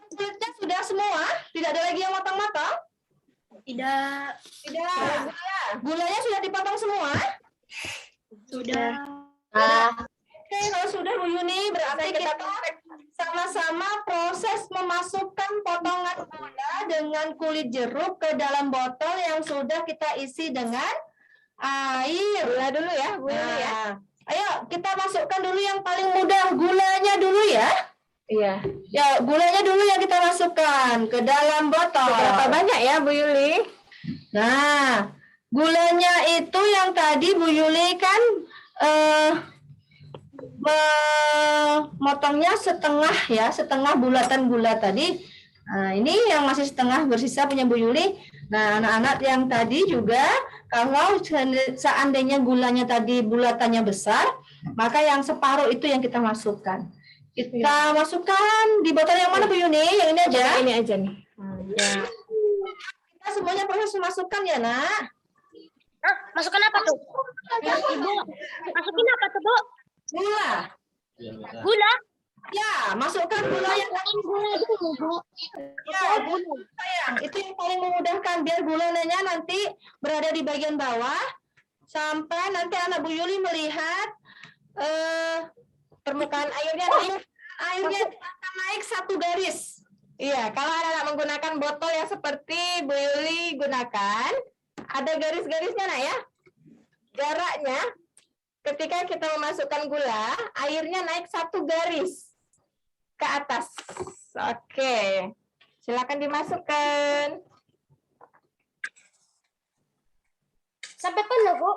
Kulitnya sudah semua? Tidak ada lagi yang matang-matang? Tidak. Tidak. Gulanya sudah dipotong semua? Sudah. Oke, kalau sudah Bu Yuni, berarti kita sama-sama proses memasukkan potongan gula dengan kulit jeruk ke dalam botol yang sudah kita isi dengan air. Gula dulu ya, Bu Yuni ya. Nah, ayo kita masukkan dulu yang paling mudah, gulanya dulu ya. Iya. Ya, gulanya dulu yang kita masukkan ke dalam botol. Berapa banyak ya, Bu Yuli? Nah, gulanya itu yang tadi Bu Yuli kan memotongnya setengah ya, setengah bulatan gula tadi. Nah, ini yang masih setengah bersisa punya Bu Yuli. Nah, anak-anak yang tadi juga kalau seandainya gulanya tadi bulatannya besar, maka yang separuh itu yang kita masukkan. Kita masukkan di botol yang mana Bu Yuni? Yang ini aja. Ini aja nih. Ya. Kita semuanya proses masukkan ya, Nak. Hah? Masukkan apa tuh? Ibu, masukin apa tuh, Bu? Gula. Gula? Ya, masukkan gula yang Gula dulu, Bu. ya, sayang. Itu yang paling memudahkan biar gulanya nanti berada di bagian bawah sampai nanti anak Bu Yuli melihat Permukaan airnya naik. airnya akan naik satu garis. Iya, kalau anak-anak menggunakan botol yang seperti Bu Yuli gunakan, ada garis-garisnya Nak ya. Jaraknya ketika kita memasukkan gula, airnya naik satu garis ke atas. Oke. Silakan dimasukkan. Sampai penuh, Bu.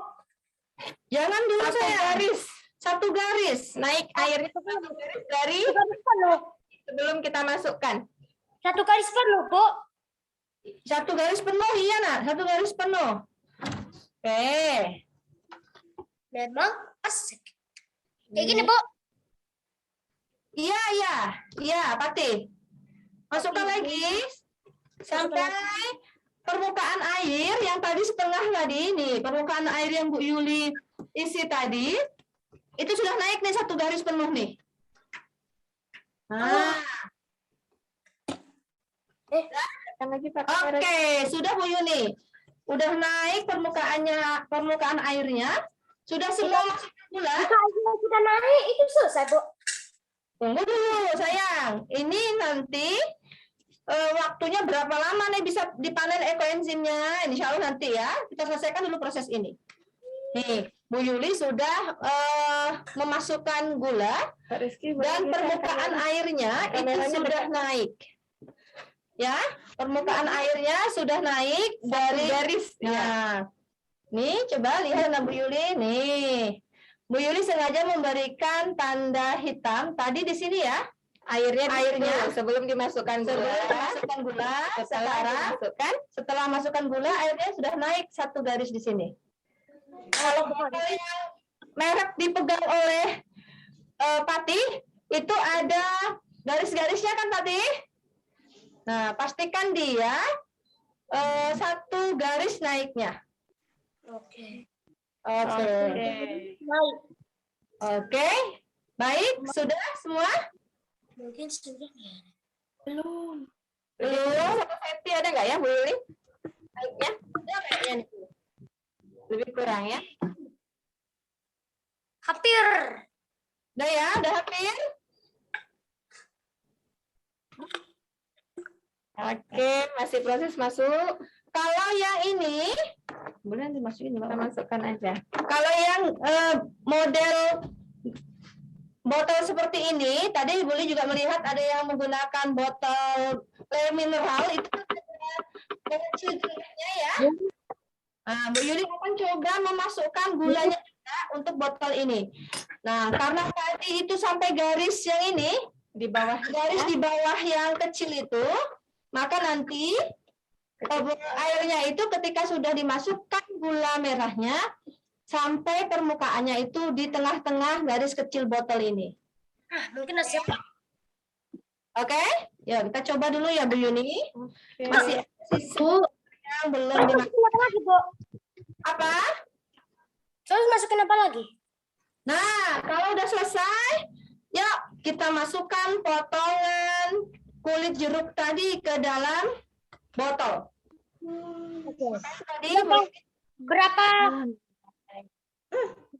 Jangan dulu Satu sayang. garis. Satu garis. Naik airnya satu garis dari Satu garis penuh. sebelum kita masukkan. Satu garis penuh, Bu. Satu garis penuh, iya Nak. Satu garis penuh. Oke. Memang asik. Kayak gini, Bu. Iya, iya. Iya, Pati. Masukkan lagi sampai permukaan air yang tadi setengah tadi ini, permukaan air yang Bu Yuli isi tadi, itu sudah naik nih satu garis penuh nih. Nah, Tekan lagi pakai oke, garis. sudah Bu Yuni. Udah naik permukaan airnya. Sudah semua masukkan gula. Jika airnya kita naik, itu selesai, Bu. Tunggu dulu, sayang. Ini nanti waktunya berapa lama nih bisa dipanen ekoenzimnya? Insya Allah nanti ya. Kita selesaikan dulu proses ini. Nih, Bu Yuli sudah memasukkan gula Pak Rizky, dan permukaan airnya itu Kameranya sudah naik. Ya, permukaan airnya sudah naik dari garis. Nah, nih coba lihat Anak Bu Yuli nih. Bu Yuli sengaja memberikan tanda hitam tadi di sini ya. Airnya Airnya. sebelum dimasukkan Sebelum gula. dimasukkan gula, setelah masukkan gula airnya sudah naik satu garis di sini. Kalau botol yang merek dipegang oleh Pati itu ada garis-garisnya kan Pati? Nah, pastikan dia satu garis naiknya. Oke. Oke. Baik. Oke. Baik, sudah semua? Mungkin sudah ya. Belum satu senti ada nggak ya Bu Yuli? Naiknya? Sudah kayaknya nih. Lebih kurang ya. Hampir. Udah ya, udah hampir? Oke, masih proses masuk. Kalau yang ini, boleh dimasukin Kita masukkan aja. Kalau yang model botol seperti ini, tadi boleh juga melihat ada yang menggunakan botol mineral itu ada kecil-kecilnya ya. Nah, Bu Yuli akan coba memasukkan gulanya juga untuk botol ini. Nah, karena tadi itu sampai garis yang ini, Di bawah garis di bawah yang kecil itu, maka nanti airnya itu ketika sudah dimasukkan gula merahnya, sampai permukaannya itu di tengah-tengah garis kecil botol ini. Mungkin udah siap. Oke? Ya, kita coba dulu ya Bu Yuni. Masih ada sisa yang belum dimasukkan. Masukin apa lagi, Bu? Apa? Terus masukin apa lagi? Nah, kalau udah selesai, yuk kita masukkan potongan kulit jeruk tadi ke dalam botol. Oke. Tadi Berapa?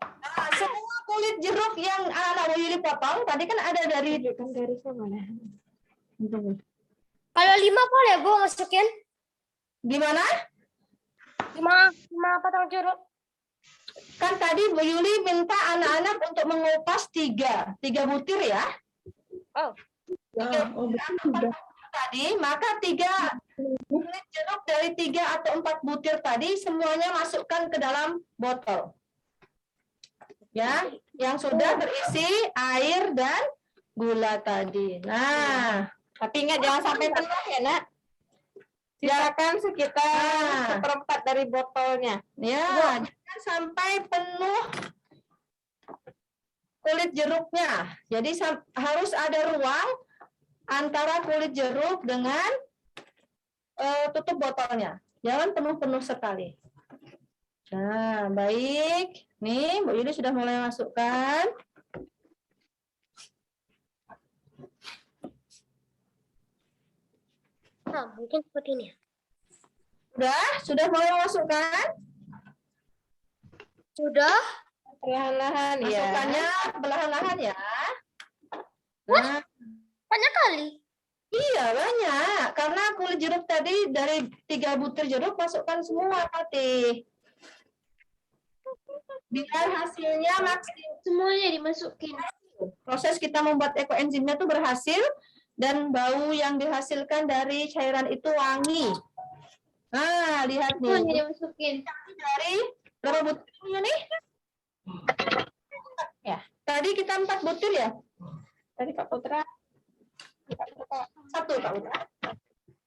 nah, semua kulit jeruk yang anak-anak Bu Yuli potong, tadi kan ada dari garisnya mana? Kalau 5 boleh, Bu, masukin? gimana? 5 potong jeruk. Kan tadi Bu Yuli minta anak-anak untuk mengupas 3 butir ya. Oh. Tadi, maka 3 kulit jeruk dari 3 atau 4 butir tadi semuanya masukkan ke dalam botol. Ya, yang sudah berisi air dan gula tadi. Nah, Tapi ingat jangan sampai penuh ya, Nak. Sisakan sekitar 1/4 dari botolnya. ya, jangan sampai penuh kulit jeruknya. Jadi harus ada ruang antara kulit jeruk dengan tutup botolnya. Jangan penuh-penuh sekali. Nah, baik. Nih, Bu Yuli sudah mulai masukkan. Nah, mungkin seperti ini. Sudah mulai masukkan? Sudah? Perlahan-lahan ya. Masukkannya perlahan-lahan ya. Nah, Banyak kali. iya banyak. Karena kulit jeruk tadi dari 3 butir jeruk masukkan semua, Fatih. Biar hasilnya maksimal. Semuanya dimasukin. Proses kita membuat ekoenzimnya itu berhasil dan bau yang dihasilkan dari cairan itu wangi. Nah, lihat Semuanya nih. dimasukin. Dari berapa butir nih? Ya, tadi kita 4 butir ya? Tadi Kak Putra. 1 Kak Uta.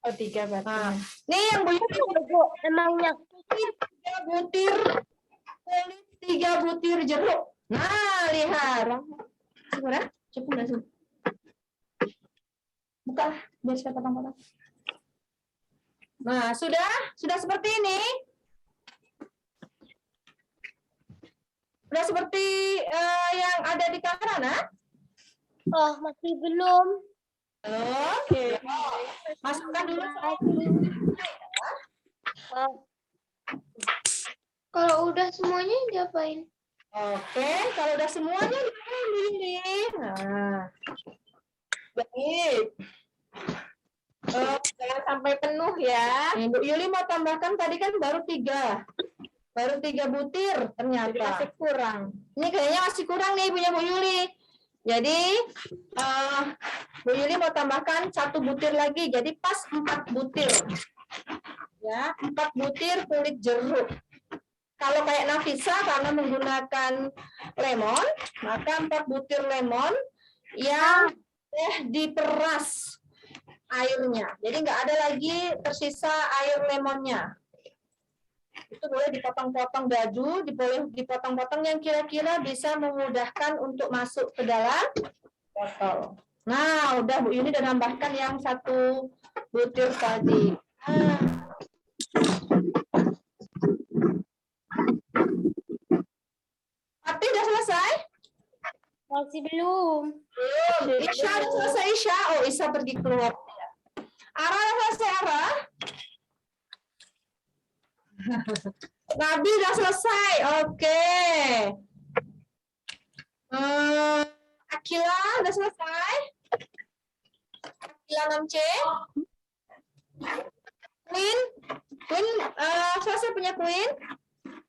Oh, 3 berarti. Nah, nih yang Bu Yuni Bu, emangnya. 3 butir kulit 3 butir jeruk. Nah, lihat. Sebenarnya cukup nggak sih? Buka biar saya potong-potong. Nah, sudah seperti ini. Sudah seperti yang ada di kamera, Nak? Oh, masih belum. Oke. Masukkan dulu. Oh, Kalau udah semuanya diapain? Oke, kalau udah semuanya ini. Nah, baik. Jangan sampai penuh ya. Bu Yuli mau tambahkan tadi kan baru 3 butir Jadi ternyata. masih kurang. Ini kayaknya masih kurang nih punya Bu Yuli. Jadi Bu Yuli mau tambahkan 1 butir lagi, jadi pas 4 butir. Ya, 4 butir kulit jeruk. Kalau kayak Nafisa karena menggunakan lemon, maka 4 butir lemon yang diperas airnya. Jadi nggak ada lagi tersisa air lemonnya. Itu boleh dipotong-potong dadu, boleh dipotong-potong yang kira-kira bisa memudahkan untuk masuk ke dalam botol. Nah, udah Bu Yuni udah nambahkan yang 1 butir tadi. Tapi udah selesai? masih belum. Isya udah selesai Isya. Oh, Isya pergi keluar. Ara udah selesai Ara? Nabi udah selesai. Oke. Akila udah selesai? Bilangan C. Queen. Queen, selesai punya Queen?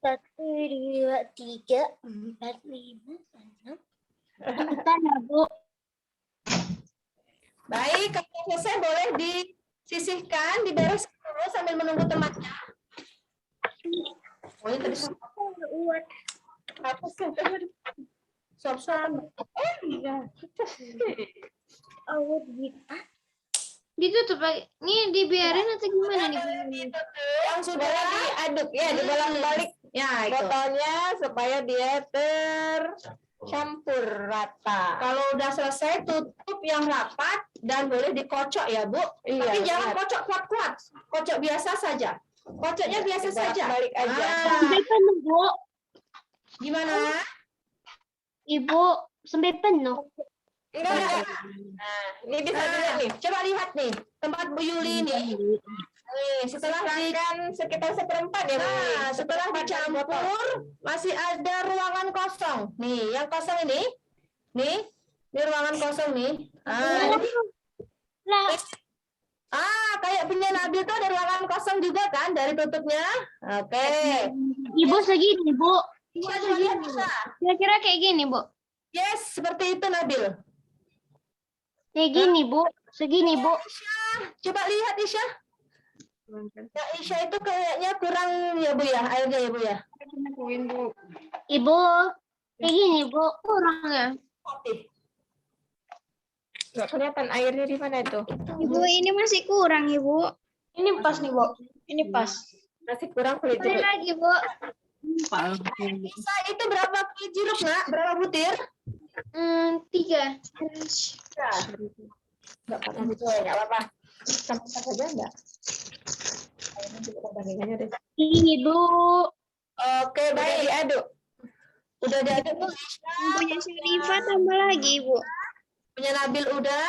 1, 2, 3, 4, 5, 6. Ikutan ya, Bu. Baik, kalau selesai boleh disisihkan, dibereskan dulu sambil menunggu temannya. Oh, ini tadi apa sih? Sop-sop. Oh, gitu. Ditutup lagi. Ini dibiarin atau gimana nih, Bu? Yang sudah Diaduk ya, dibolak-balik ya itu. botolnya supaya dia tercampur rata. Kalau udah selesai, tutup yang rapat dan boleh dikocok ya, Bu. Iya, Tapi jangan benar. kocok kuat-kuat. Kocok biasa saja. Kocoknya biasa saja. Balik aja. Sampai penuh, Bu. Gimana? Ibu, sampai penuh. Enggak. Nah, ini bisa dilihat nih. Coba lihat nih, tempat Bu Yuli nih. Nih, setelah Sekitar seperempat ya, Bu. Nah, setelah dicampur masih ada ruangan kosong. Nih, yang kosong ini. Nih, ini ruangan kosong nih. Lah, Kayak punya Nabil tuh ada ruangan kosong juga kan dari tutupnya. Oke. Ibu segini, Bu. Bisa dilihat bisa. Kira-kira kayak gini, Bu. Yes, seperti itu Nabil. Kayak gini, Bu. Segini, Bu. Coba lihat Isya. Ya, Isya itu kayaknya kurang ya Bu ya, airnya ya Bu ya. Ibu, kayak gini, Bu. Kurang ya? Nggak kelihatan airnya di mana itu. Ibu, ini masih kurang, Ibu. Ini pas nih, Bu. Ini pas. Masih kurang kulit Boleh jeruk. lagi, Bu. Isa itu berapa kulit jeruk nak? Berapa butir? 3. Nggak apa-apa gitu ya, nggak apa-apa. Sampai saja enggak. Airnya juga perbandingannya deh. Ini, Bu. Oke, Udah baik. diaduk. Udah diaduk Bu. Punya Syarifah tambah lagi, Bu. Punya Nabil udah.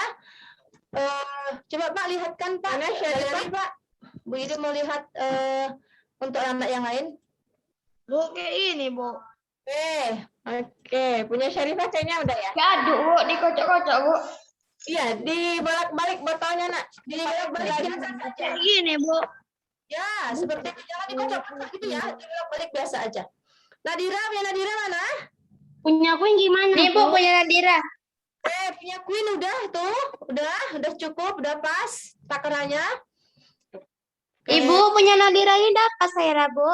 Coba Pak lihatkan Pak. Mana Dari Syarifah? Pak. Bu Ide mau lihat untuk anak yang lain. Bu, kayak ini, Bu. Oke, punya Syarifah kayaknya udah ya. Diaduk, Bu. Dikocok-kocok, Bu. Iya, dibolak-balik botolnya, Nak. Dibolak-balik biasa saja. Kayak gini, Bu. Ya, seperti itu. Jangan dikocok-kocok gitu ya. Dibolak-balik biasa aja. Nadira, punya Nadira mana? Punya Queen gimana? Nih, Bu, punya Nadira. Punya Queen udah tuh. Udah cukup, udah pas takarannya. Ibu punya Nadira ini dapat saya, Bu.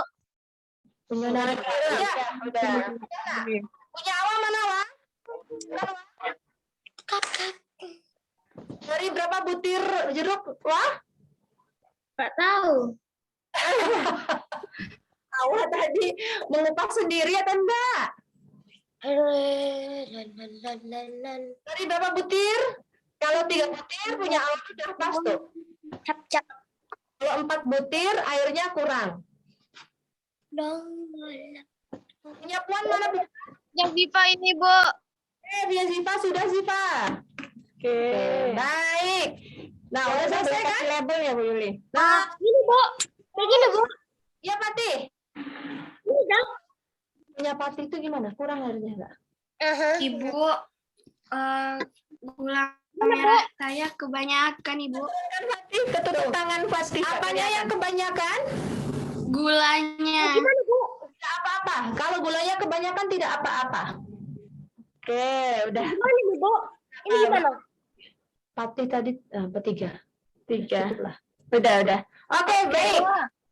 Punya Nadira. Ya, Udah. Punya Awa mana, Wa? Dari berapa butir jeruk, Wah? Nggak tahu. Awa tadi mengupas sendiri atau enggak? Dari berapa butir? Kalau 3 butir punya Awa udah pas tuh. Cap-cap Kalau 4 butir airnya kurang. dong. Punya Puan mana? Bu? Yang Viva ini, Bu. Punya Ziva sudah Ziva. Oke. Baik. Nah, udah selesai kan? Kasih label ya, Bu Yuli. Nah, Ini, Bu. Kayak gini, Bu. ya Patih. Ini dong. Punya Patih itu gimana? Kurang airnya enggak? Ibu, gula merah saya kebanyakan, Ibu. Kan Patih, ketutup tangan Patih. Apanya yang kebanyakan? Gulanya. Tidak apa-apa. Kalau gulanya kebanyakan tidak apa-apa. Oke, udah. Gimana nih, Bu? Ini gimana? Patih tadi bertiga. 3. Cukuplah. Udah. Oke, baik.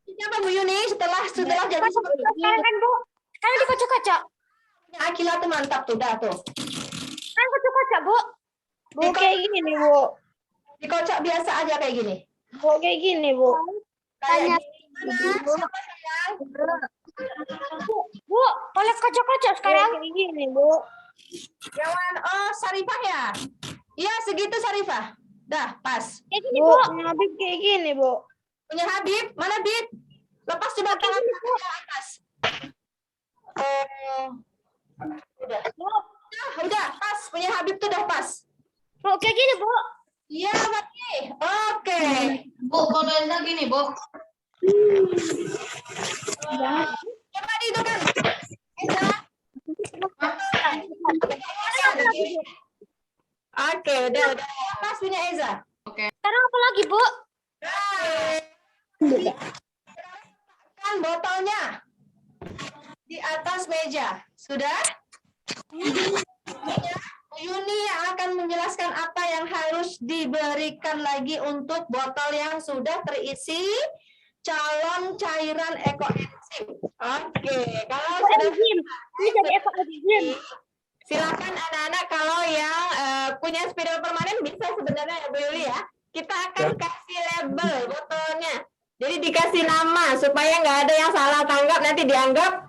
Ini apa Bu Yuni? Setelah jadi seperti ini. Sekarang kan, Bu. Sekarang dikocok-kocok. Akila tuh mantap tuh, dah tuh. Kan kocok-kocok, Bu. Bu, kayak gini nih, Bu. Dikocok biasa aja kayak gini. Bu, kayak gini, Bu. Kayak gimana? Siapa sayang? Bu, boleh kocok-kocok sekarang? Kayak gini, Bu. Jangan, Sarifah ya? Iya, segitu Sarifah. Dah, pas. Kayak gini, Bu. Habib kayak gini, Bu. Punya Habib, mana Bib? Lepas coba tangan ke atas. Udah, pas. Punya Habib tuh udah pas. Bu, kayak gini, Bu. Iya, Patih. Oke. Bu, kalau Elsa gini, Bu. Coba di itu kan. Eza. Oke, udah. Pas punya Eza. Oke. lagi, Bu. Kan botolnya di atas meja. Sudah? Bu Yuni yang akan menjelaskan apa yang harus diberikan lagi untuk botol yang sudah terisi calon cairan ekoenzim. Oke, kalau sudah Enzim. Ini dari ekoenzim. Silakan anak-anak kalau yang punya spidol permanen bisa sebenarnya ya Bu Yuli ya. Kita akan kasih label botolnya. Jadi dikasih nama supaya nggak ada yang salah tanggap nanti dianggap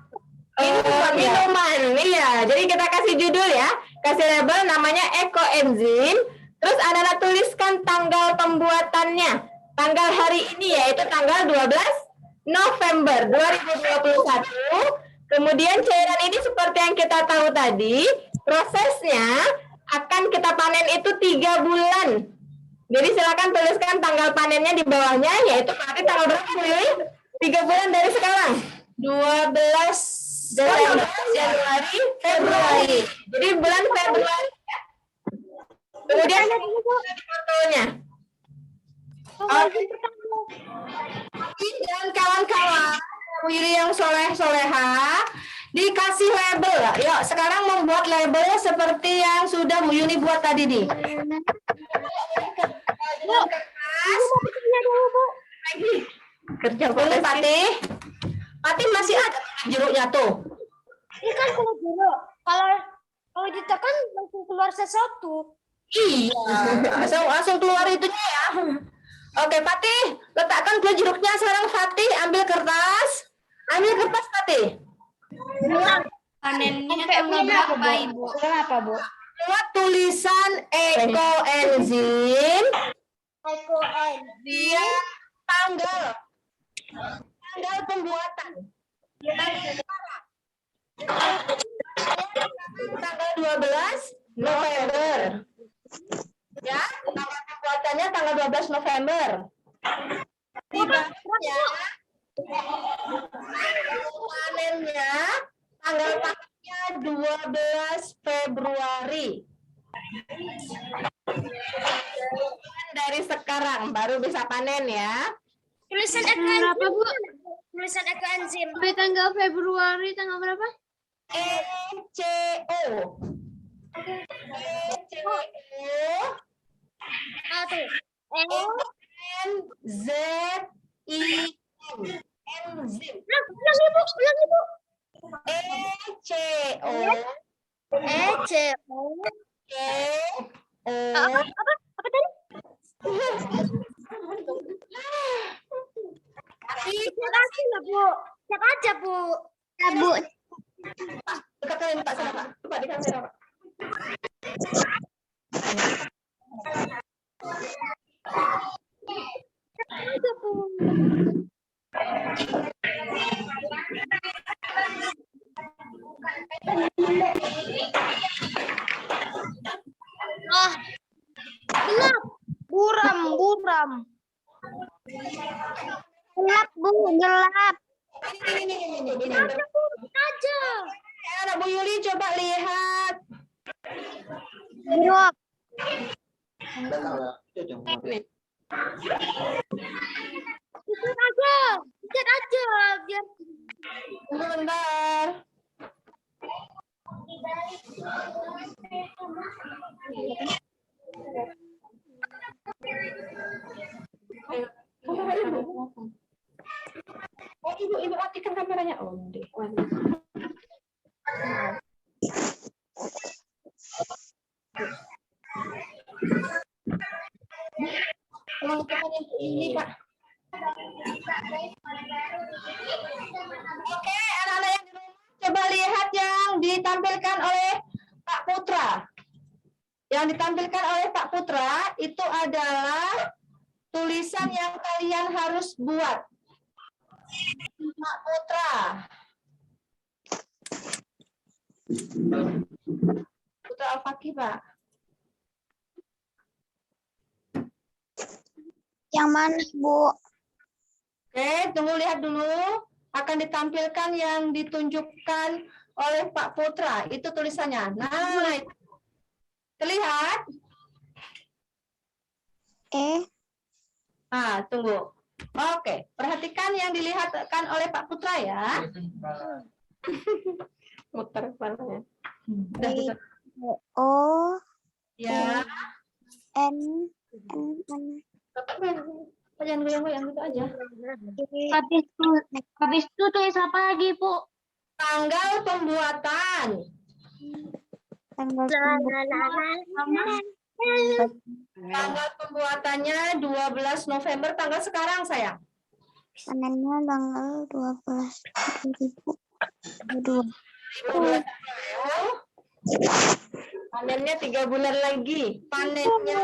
minuman. Iya, jadi kita kasih judul ya. Kasih label namanya ekoenzim. Terus anak-anak tuliskan tanggal pembuatannya. Tanggal hari ini yaitu tanggal 12 November 2021. Kemudian cairan ini seperti yang kita tahu tadi, prosesnya akan kita panen itu 3 bulan. Jadi silakan tuliskan tanggal panennya di bawahnya, yaitu berarti tanggal berapa Bu Yuli? 3 bulan dari sekarang. 12 Januari, Februari. Jadi bulan Februari. Kemudian di fotonya. dan kawan-kawan Bu Yuli yang soleh-soleha dikasih label. Yuk sekarang membuat label seperti yang sudah Bu Yuni buat tadi nih. Kerja Boleh Patih? Patih masih ada jeruknya tuh. Ini kan kalau jeruk. Kalau ditekan langsung keluar sesuatu. Iya, langsung keluar itunya ya. Oke, Patih, letakkan dua jeruknya sekarang. Fatih, ambil kertas. Ambil kertas, Patih. Panennya tanggal berapa, Ibu? Berapa, Bu? Buat tulisan ekoenzim. Ekoenzim. Tanggal pembuatan. Tanggal 12 November. Ya, tanggal pembuatannya tanggal 12 November. Di bawahnya panennya tanggal panennya 12 Februari. Dari sekarang baru bisa panen ya. Tulisan ekoenzim. Tulisan ekoenzim. Sampai tanggal Februari tanggal berapa? ECO. ECO. Tuh. ENZIM. Enzim. Ulang, Ibu. ECO. ECO. Apa tadi? Cek aja, Bu. Cek aja, Bu. Ya, Bu. Dekat kalian Pak sana Pak. Coba di kamera Pak. Cek aja, Bu. Gelap. Buram. Gelap, Bu, gelap. Ini. Aja. Anak Bu Yuli coba lihat. Jeruk. Cek aja. Biar Tunggu bentar. Oh, ibu matikan kameranya. Oh, deh. Teman-teman yang ini, Kak. Oke, anak-anak yang di rumah, coba lihat yang ditampilkan oleh Pak Putra. Yang ditampilkan oleh Pak Putra itu adalah tulisan yang kalian harus buat. Pak Putra. Putra Al-Fakih, Pak. Yang mana, Bu? Oke, tunggu lihat dulu. Akan ditampilkan yang ditunjukkan oleh Pak Putra. Itu tulisannya. Nah, terlihat? Nah, tunggu. Oke, perhatikan yang dilihatkan oleh Pak Putra ya. Muter kepalanya. Udah putar. O Ya, N jangan goyang-goyang gitu aja. Habis itu tulis apa lagi, Bu? Tanggal pembuatan. tanggal Tanggal pembuatannya 12 November, tanggal sekarang sayang. panennya tanggal 12 Panennya 3 bulan lagi. Panennya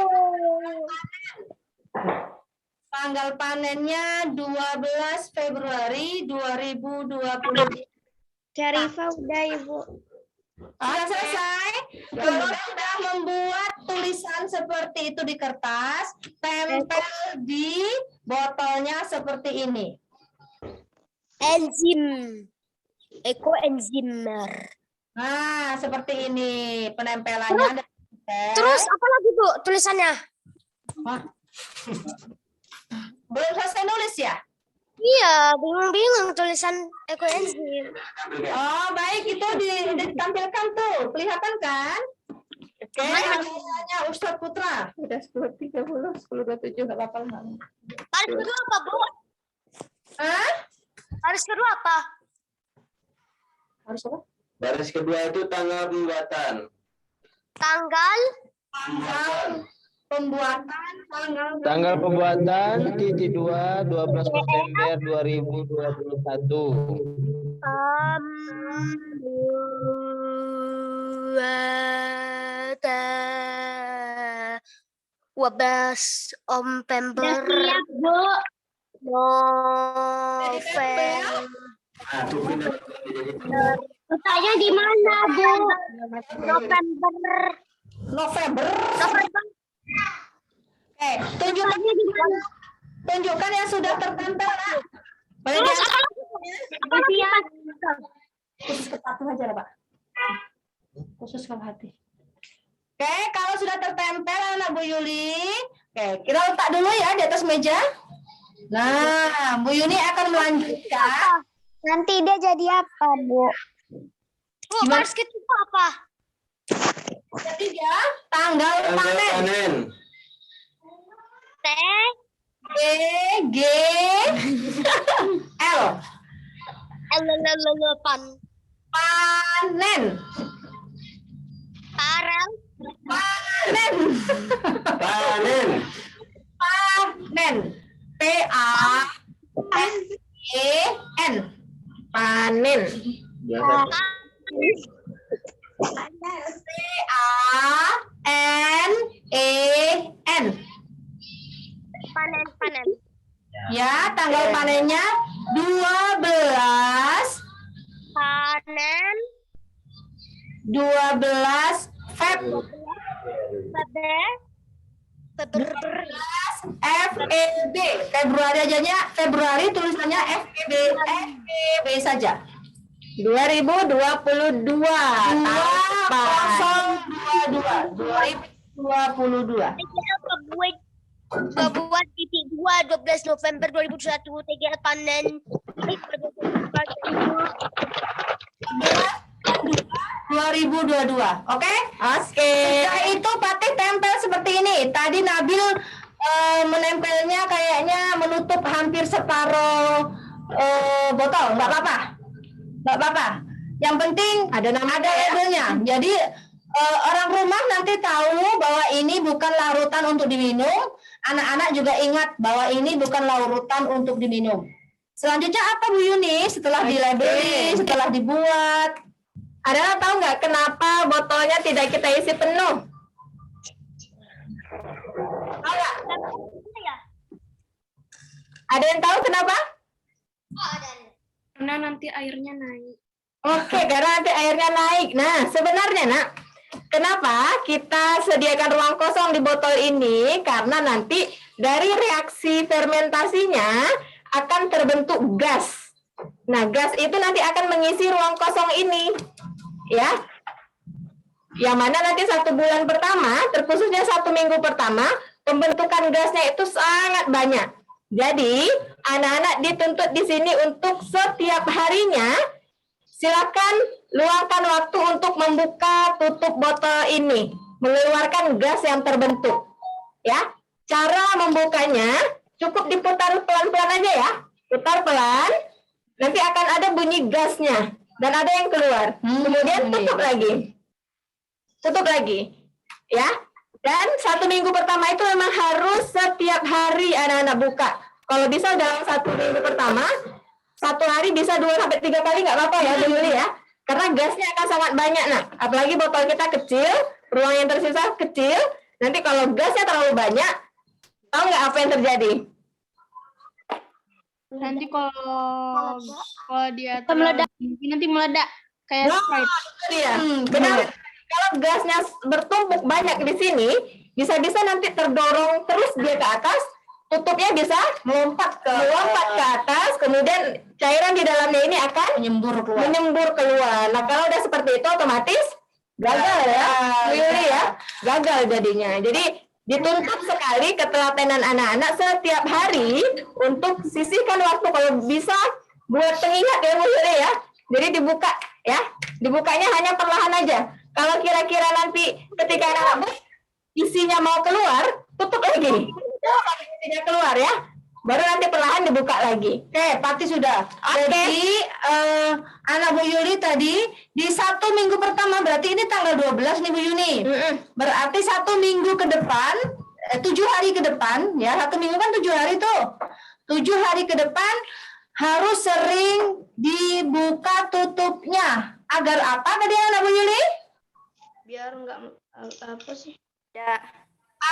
tanggal panennya 12 Februari 2020. Syarifah udah Ibu. Sudah selesai. Kalau sudah membuat tulisan seperti itu di kertas, tempel di botolnya seperti ini. Enzim. Ekoenzimer. Nah, seperti ini penempelannya. Terus apa lagi Bu tulisannya? Wah. Belum selesai nulis ya? Iya, bingung-bingung tulisan ekoenzim. Oh, baik, itu ditampilkan tuh. Kelihatan kan? Oke, namanya Ustadz Putra. Udah 10.30, 10.27 nggak apa-apa lah. Baris kedua apa, Bu? Hah? Baris kedua apa? Harus apa? Baris kedua itu tanggal pembuatan. Tanggal Pembuatan Tanggal pembuatan titik 2 12 November 2021. Wabas November. Siap, Bu. November. Nah, itu pindah jadi Letaknya di mana, Bu? November. November. November. Oke, tunjukkan yang sudah tertempel. Nak. Boleh Terus diangkat? apa lagi? Khusus ke satu aja lah, Pak. Khusus ke hati. Oke, kalau sudah tertempel anak Bu Yuli, oke, kita letak dulu ya di atas meja. Nah, Bu Yuni akan melanjutkan. Nanti dia jadi apa, Bu? Bu, Gimana? basket itu apa? Ketiga, tanggal tanggal panen. panen. T, G, L. pan, Panen. parel, Panen. Panen. Panen. P-A-N-E-N. Panen. Biasa. P-A-N-E-N. panen. Ya, tanggal panennya 12 Panen, 12 FEB. Februari ajanya, Februari tulisannya FEB. FEB saja. 2022. 2022. Kebuat titik 2 12 November 2021 TGL panen 2022. Oke? Oke. Setelah itu Patih tempel seperti ini. Tadi Nabil menempelnya kayaknya menutup hampir separuh botol. Nggak apa-apa. Nggak apa-apa. Yang penting ada labelnya. Jadi orang rumah nanti tahu bahwa ini bukan larutan untuk diminum. Anak-anak juga ingat bahwa ini bukan larutan untuk diminum. Selanjutnya apa Bu Yuni? Setelah dilabeli, setelah dibuat. Ada tahu nggak kenapa botolnya tidak kita isi penuh? Tahu nggak? Ada yang tahu kenapa? Karena nanti airnya naik. Oke, karena nanti airnya naik. Nah, sebenarnya nak, kenapa kita sediakan ruang kosong di botol ini? Karena nanti dari reaksi fermentasinya akan terbentuk gas. Nah, gas itu nanti akan mengisi ruang kosong ini. Ya, yang mana nanti 1 bulan pertama, terkhususnya 1 minggu pertama, pembentukan gasnya itu sangat banyak. Jadi, anak-anak dituntut di sini untuk setiap harinya silakan luangkan waktu untuk membuka tutup botol ini, mengeluarkan gas yang terbentuk. Ya, cara membukanya cukup diputar pelan-pelan aja ya. Putar pelan, nanti akan ada bunyi gasnya dan ada yang keluar. Kemudian tutup lagi. Tutup lagi. Ya. Dan 1 minggu pertama itu memang harus setiap hari anak-anak buka. Kalau bisa dalam 1 minggu pertama, 1 hari bisa 2 sampai 3 kali nggak apa-apa ya, Bu Yuli ya. Karena gasnya akan sangat banyak, nak. Apalagi botol kita kecil, ruang yang tersisa kecil. Nanti kalau gasnya terlalu banyak, tahu nggak apa yang terjadi? Nanti kalau dia meledak, nanti meledak kayak Sprite. Itu dia. Benar. Kalau gasnya bertumpuk banyak di sini, bisa-bisa nanti terdorong terus dia ke atas, tutupnya bisa melompat ke atas, kemudian cairan di dalamnya ini akan menyembur keluar. Nah, kalau udah seperti itu otomatis gagal ya, Bu Yuli ya, gagal jadinya. Jadi dituntut sekali ketelatenan anak-anak setiap hari untuk sisihkan waktu kalau bisa buat pengingat ya Bu Yuli ya. Jadi dibuka ya, dibukanya hanya perlahan aja. Kalau kira-kira nanti ketika anak-anak isinya mau keluar, tutup lagi. Isinya keluar ya, baru nanti perlahan dibuka lagi. Oke, Pati sudah. Jadi anak Bu Yuli tadi di 1 minggu pertama, berarti ini tanggal 12 nih Bu Yuni. Berarti 1 minggu ke depan, 7 hari ke depan, ya 1 minggu kan 7 hari tuh. 7 hari ke depan harus sering dibuka tutupnya. Agar apa tadi anak Bu Yuli? Biar enggak apa sih?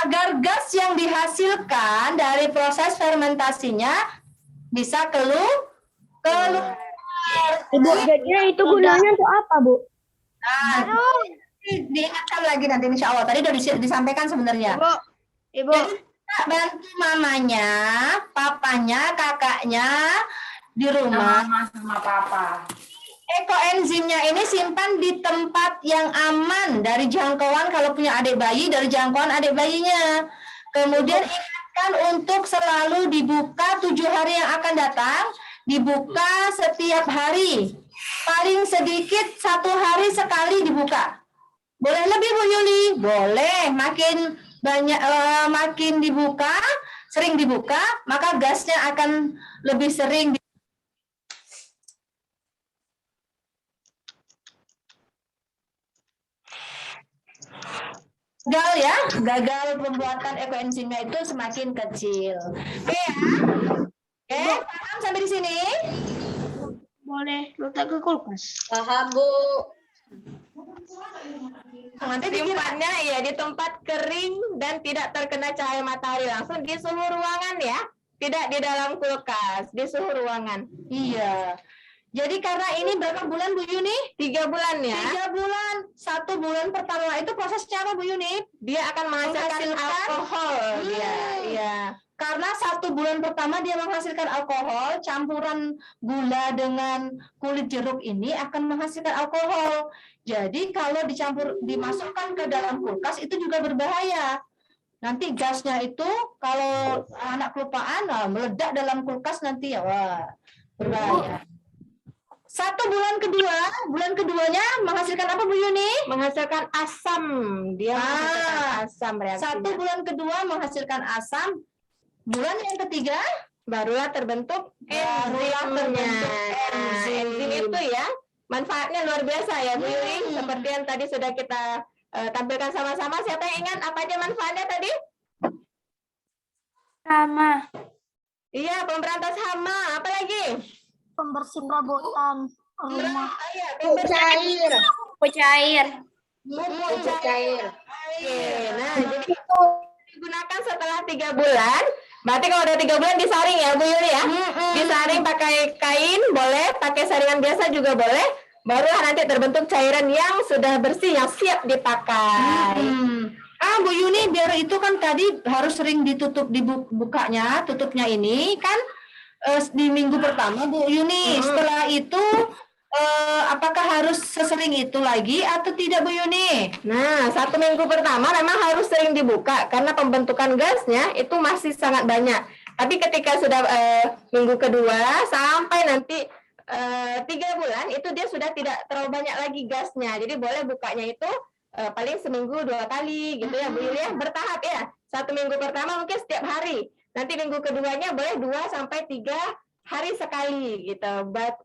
Agar gas yang dihasilkan dari proses fermentasinya bisa keluar. Ibu, jadi itu gunanya untuk apa, Bu? Nah, diingatkan lagi nanti insya Allah. Tadi sudah disampaikan sebenarnya. Ibu. Jadi kita bantu mamanya, papanya, kakaknya di rumah sama papa. Ekoenzimnya ini simpan di tempat yang aman dari jangkauan kalau punya adik bayi, dari jangkauan adik bayinya. Kemudian ingatkan untuk selalu dibuka 7 hari yang akan datang, dibuka setiap hari. Paling sedikit 1 hari sekali dibuka. Boleh lebih Bu Yuli? Boleh. Makin banyak, makin dibuka, sering dibuka, maka gasnya akan lebih sering. Gagal pembuatan ekoenzimnya itu semakin kecil. Oke ya? Oke, paham sampai di sini? Boleh letak ke kulkas. Paham, Bu. Nanti simpannya ya di tempat kering dan tidak terkena cahaya matahari, langsung di suhu ruangan ya. Tidak di dalam kulkas, di suhu ruangan. Iya. Jadi karena ini berapa bulan Bu Yuni? 3 bulan ya. 3 bulan. 1 bulan pertama itu prosesnya apa Bu Yuni? Dia akan menghasilkan alkohol. Iya. Karena 1 bulan pertama dia menghasilkan alkohol, campuran gula dengan kulit jeruk ini akan menghasilkan alkohol. Jadi kalau dimasukkan ke dalam kulkas itu juga berbahaya. Nanti gasnya itu kalau anak kelupaan meledak dalam kulkas nanti ya, wah, berbahaya. 1 bulan keduanya menghasilkan apa Bu Yuni? Menghasilkan asam. Dia menghasilkan asam reaksinya. 1 bulan kedua menghasilkan asam. Bulan yang ketiga barulah terbentuk enzimnya. Enzim itu ya manfaatnya luar biasa ya Bu Yuli. Seperti yang tadi sudah kita tampilkan sama-sama. Siapa yang ingat apa aja manfaatnya tadi? Sama. Iya, pemberantas hama. Apa lagi? Pembersih perabotan rumah. Cair. Cair. Cair. Oke, nah jadi digunakan setelah 3 bulan. Berarti kalau udah 3 bulan disaring ya Bu Yuli ya. Disaring pakai kain boleh, pakai saringan biasa juga boleh. Barulah nanti terbentuk cairan yang sudah bersih, yang siap dipakai. Bu Yuni, biar itu kan tadi harus sering ditutup, dibukanya, tutupnya ini kan di minggu pertama Bu Yuni. Setelah itu apakah harus sesering itu lagi atau tidak Bu Yuni? Nah, 1 minggu pertama memang harus sering dibuka karena pembentukan gasnya itu masih sangat banyak. Tapi ketika sudah minggu kedua sampai nanti 3 bulan itu dia sudah tidak terlalu banyak lagi gasnya. Jadi boleh bukanya itu paling seminggu 2 kali gitu ya Bu Yuli ya, bertahap ya. 1 minggu pertama mungkin setiap hari. Nanti minggu keduanya boleh 2 sampai 3 hari sekali gitu.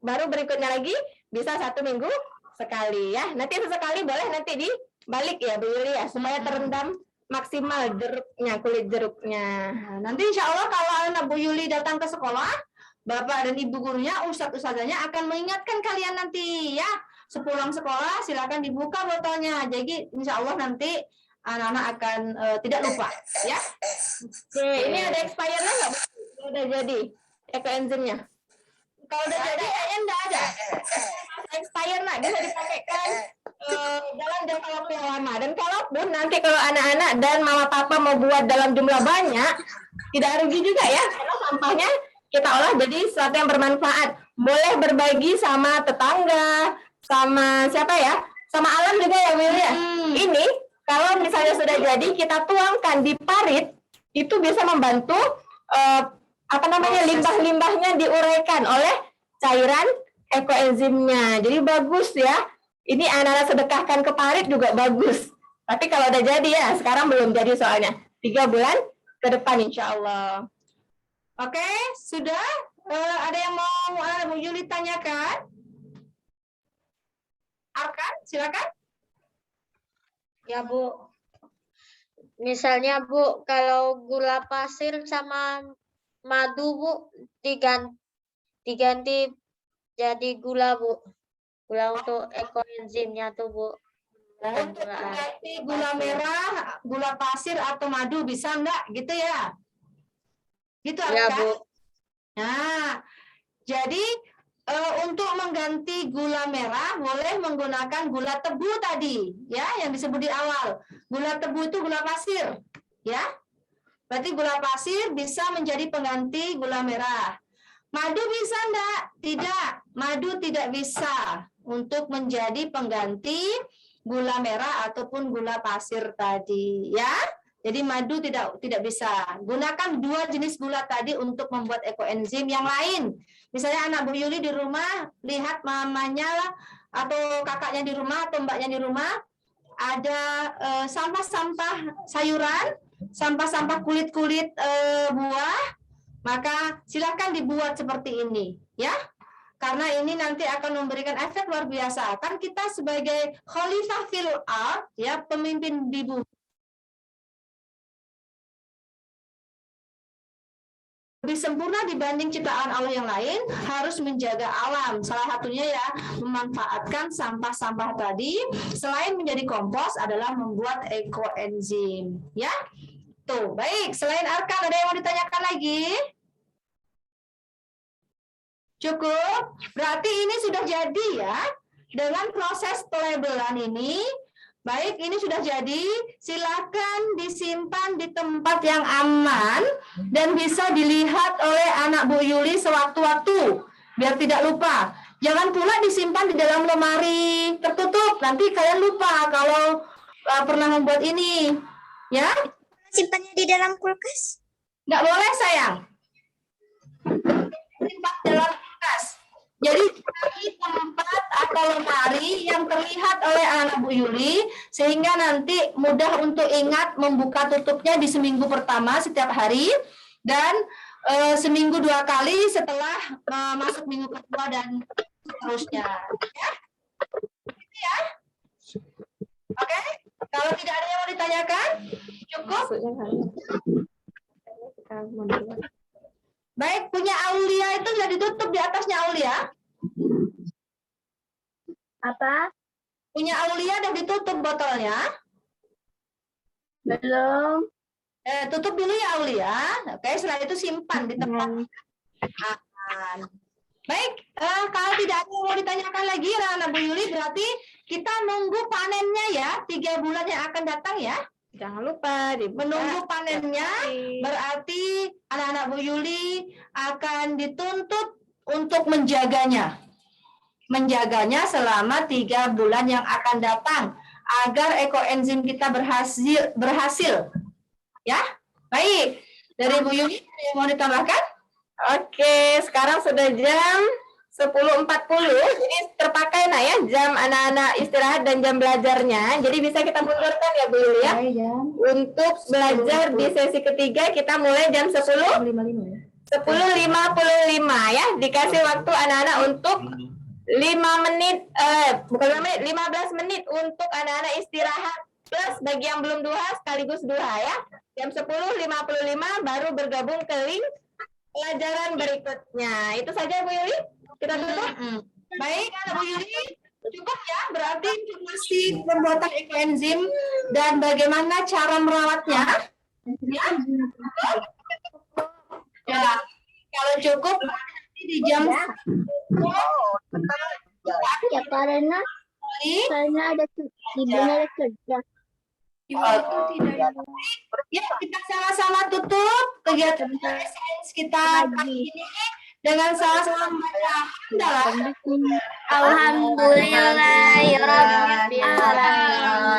Baru berikutnya lagi bisa 1 minggu sekali ya. Nanti sesekali boleh nanti dibalik ya Bu Yuli ya, supaya terendam maksimal jeruknya, kulit jeruknya. Nah, nanti insya Allah kalau anak Bu Yuli datang ke sekolah, Bapak dan Ibu gurunya, Ustadz-ustadzanya akan mengingatkan kalian nanti ya. Sepulang sekolah silakan dibuka botolnya. Jadi insya Allah nanti anak-anak akan tidak lupa ya. Oke, ini ada expire-nya nggak? Udah jadi ekoenzimnya. Kalau udah jadi kayaknya nggak ada. Expire nak bisa dipakaikan dalam jangka waktu yang lama. Dan kalaupun nanti kalau anak-anak dan mama papa mau buat dalam jumlah banyak, tidak rugi juga ya. Karena sampahnya kita olah jadi sesuatu yang bermanfaat. Boleh berbagi sama tetangga, sama siapa ya? Sama alam juga ya Bu ya. Ini kalau misalnya sudah jadi kita tuangkan di parit, itu bisa membantu limbah-limbahnya diuraikan oleh cairan ekoenzimnya. Jadi bagus ya. Ini anak-anak sedekahkan ke parit juga bagus. Tapi kalau udah jadi ya, sekarang belum jadi soalnya. 3 bulan ke depan insya Allah. Oke, sudah? Ada yang mau Bu Yuli tanyakan? Arkan, silakan. Ya Bu. Misalnya Bu, kalau gula pasir sama madu Bu diganti jadi gula Bu. Gula untuk ekoenzimnya tuh Bu. Untuk mengganti gula merah, gula pasir atau madu bisa enggak gitu ya? Gitu Ya Arkan? Bu. Nah, jadi untuk mengganti gula merah boleh menggunakan gula tebu tadi, ya, yang disebut di awal. Gula tebu itu gula pasir, ya. Berarti gula pasir bisa menjadi pengganti gula merah. Madu bisa enggak? Tidak, madu tidak bisa untuk menjadi pengganti gula merah ataupun gula pasir tadi, ya. Jadi madu tidak bisa. Gunakan 2 jenis gula tadi untuk membuat ekoenzim yang lain. Misalnya anak Bu Yuli di rumah lihat mamanya atau kakaknya di rumah atau mbaknya di rumah ada sampah-sampah sayuran, sampah-sampah kulit-kulit buah, maka silakan dibuat seperti ini, ya. Karena ini nanti akan memberikan efek luar biasa. Kan kita sebagai khalifah fil ard, ya, pemimpin di bumi, lebih sempurna dibanding ciptaan Allah yang lain, harus menjaga alam. Salah satunya ya memanfaatkan sampah-sampah tadi, selain menjadi kompos adalah membuat ekoenzim, ya. Tuh, baik. Selain Arkan ada yang mau ditanyakan lagi? Cukup? Berarti ini sudah jadi ya. Dengan proses pelabelan ini, baik, ini sudah jadi, silakan disimpan di tempat yang aman dan bisa dilihat oleh anak Bu Yuli sewaktu-waktu, biar tidak lupa. Jangan pula disimpan di dalam lemari tertutup, nanti kalian lupa kalau pernah membuat ini. Ya? Simpannya di dalam kulkas. Nggak boleh, sayang. Simpan di dalam kulkas. Jadi cari tempat atau lemari yang terlihat oleh anak Bu Yuli sehingga nanti mudah untuk ingat membuka tutupnya di seminggu pertama setiap hari dan seminggu 2 kali setelah masuk minggu kedua dan seterusnya. Ya? Gitu ya? Oke? Kalau tidak ada yang mau ditanyakan, cukup. Baik, punya Aulia itu sudah ditutup di atasnya Aulia. Apa? Punya Aulia sudah ditutup botolnya. Belum. Tutup dulu ya Aulia. Oke, setelah itu simpan di tempat aman. Baik, kalau tidak ada yang mau ditanyakan lagi, anak Bu Yuli, berarti kita nunggu panennya ya, 3 bulan yang akan datang ya. Jangan lupa Menunggu panennya, berarti anak-anak Bu Yuli akan dituntut untuk menjaganya. Menjaganya selama 3 bulan yang akan datang, agar ekoenzim kita berhasil. Ya, baik. Dari Bu Yuni, ada yang mau ditambahkan? Oke, sekarang sudah jam 10.40, jadi terpakai nah ya jam anak-anak istirahat dan jam belajarnya. Jadi bisa kita mundurkan ya Bu Yuli ya. Untuk belajar di sesi ketiga kita mulai jam 10.55 ya. Dikasih waktu anak-anak untuk 5 menit, bukan 5 menit, 15 menit untuk anak-anak istirahat. Plus bagi yang belum duha sekaligus duha ya. Jam 10.55 baru bergabung ke link pelajaran berikutnya. Itu saja Bu Yuli. Kita tutup. Baik, Bu Yuli, cukup ya. Berarti informasi pembuatan ekoenzim dan bagaimana cara merawatnya. Ya, ya. Kalau cukup nanti di jam Ya karena ada ibunya ada kerja. ya, kita sama-sama tutup kegiatan sains kita pagi ini dengan sama-sama membaca hamdalah. Alhamdulillahirabbil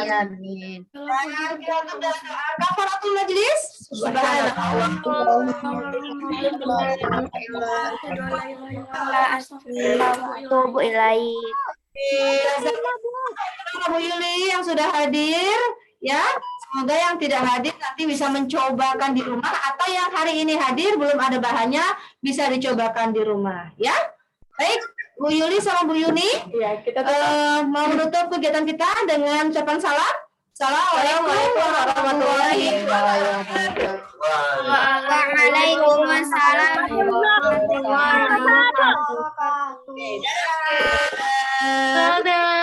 alamin. Dan kita tutup dengan doa kafaratul majelis. Tubuh ilahi. Bu Yuli yang sudah hadir, ya. Semoga yang tidak hadir nanti bisa mencobakan di rumah, atau yang hari ini hadir belum ada bahannya bisa dicobakan di rumah, ya. Baik, Bu Yuli sama Bu Yuni, Ya, kita mau menutup kegiatan kita dengan ucapan salam. Assalamualaikum warahmatullahi wabarakatuh. Waalaikumsalam warahmatullahi wabarakatuh. Dadah.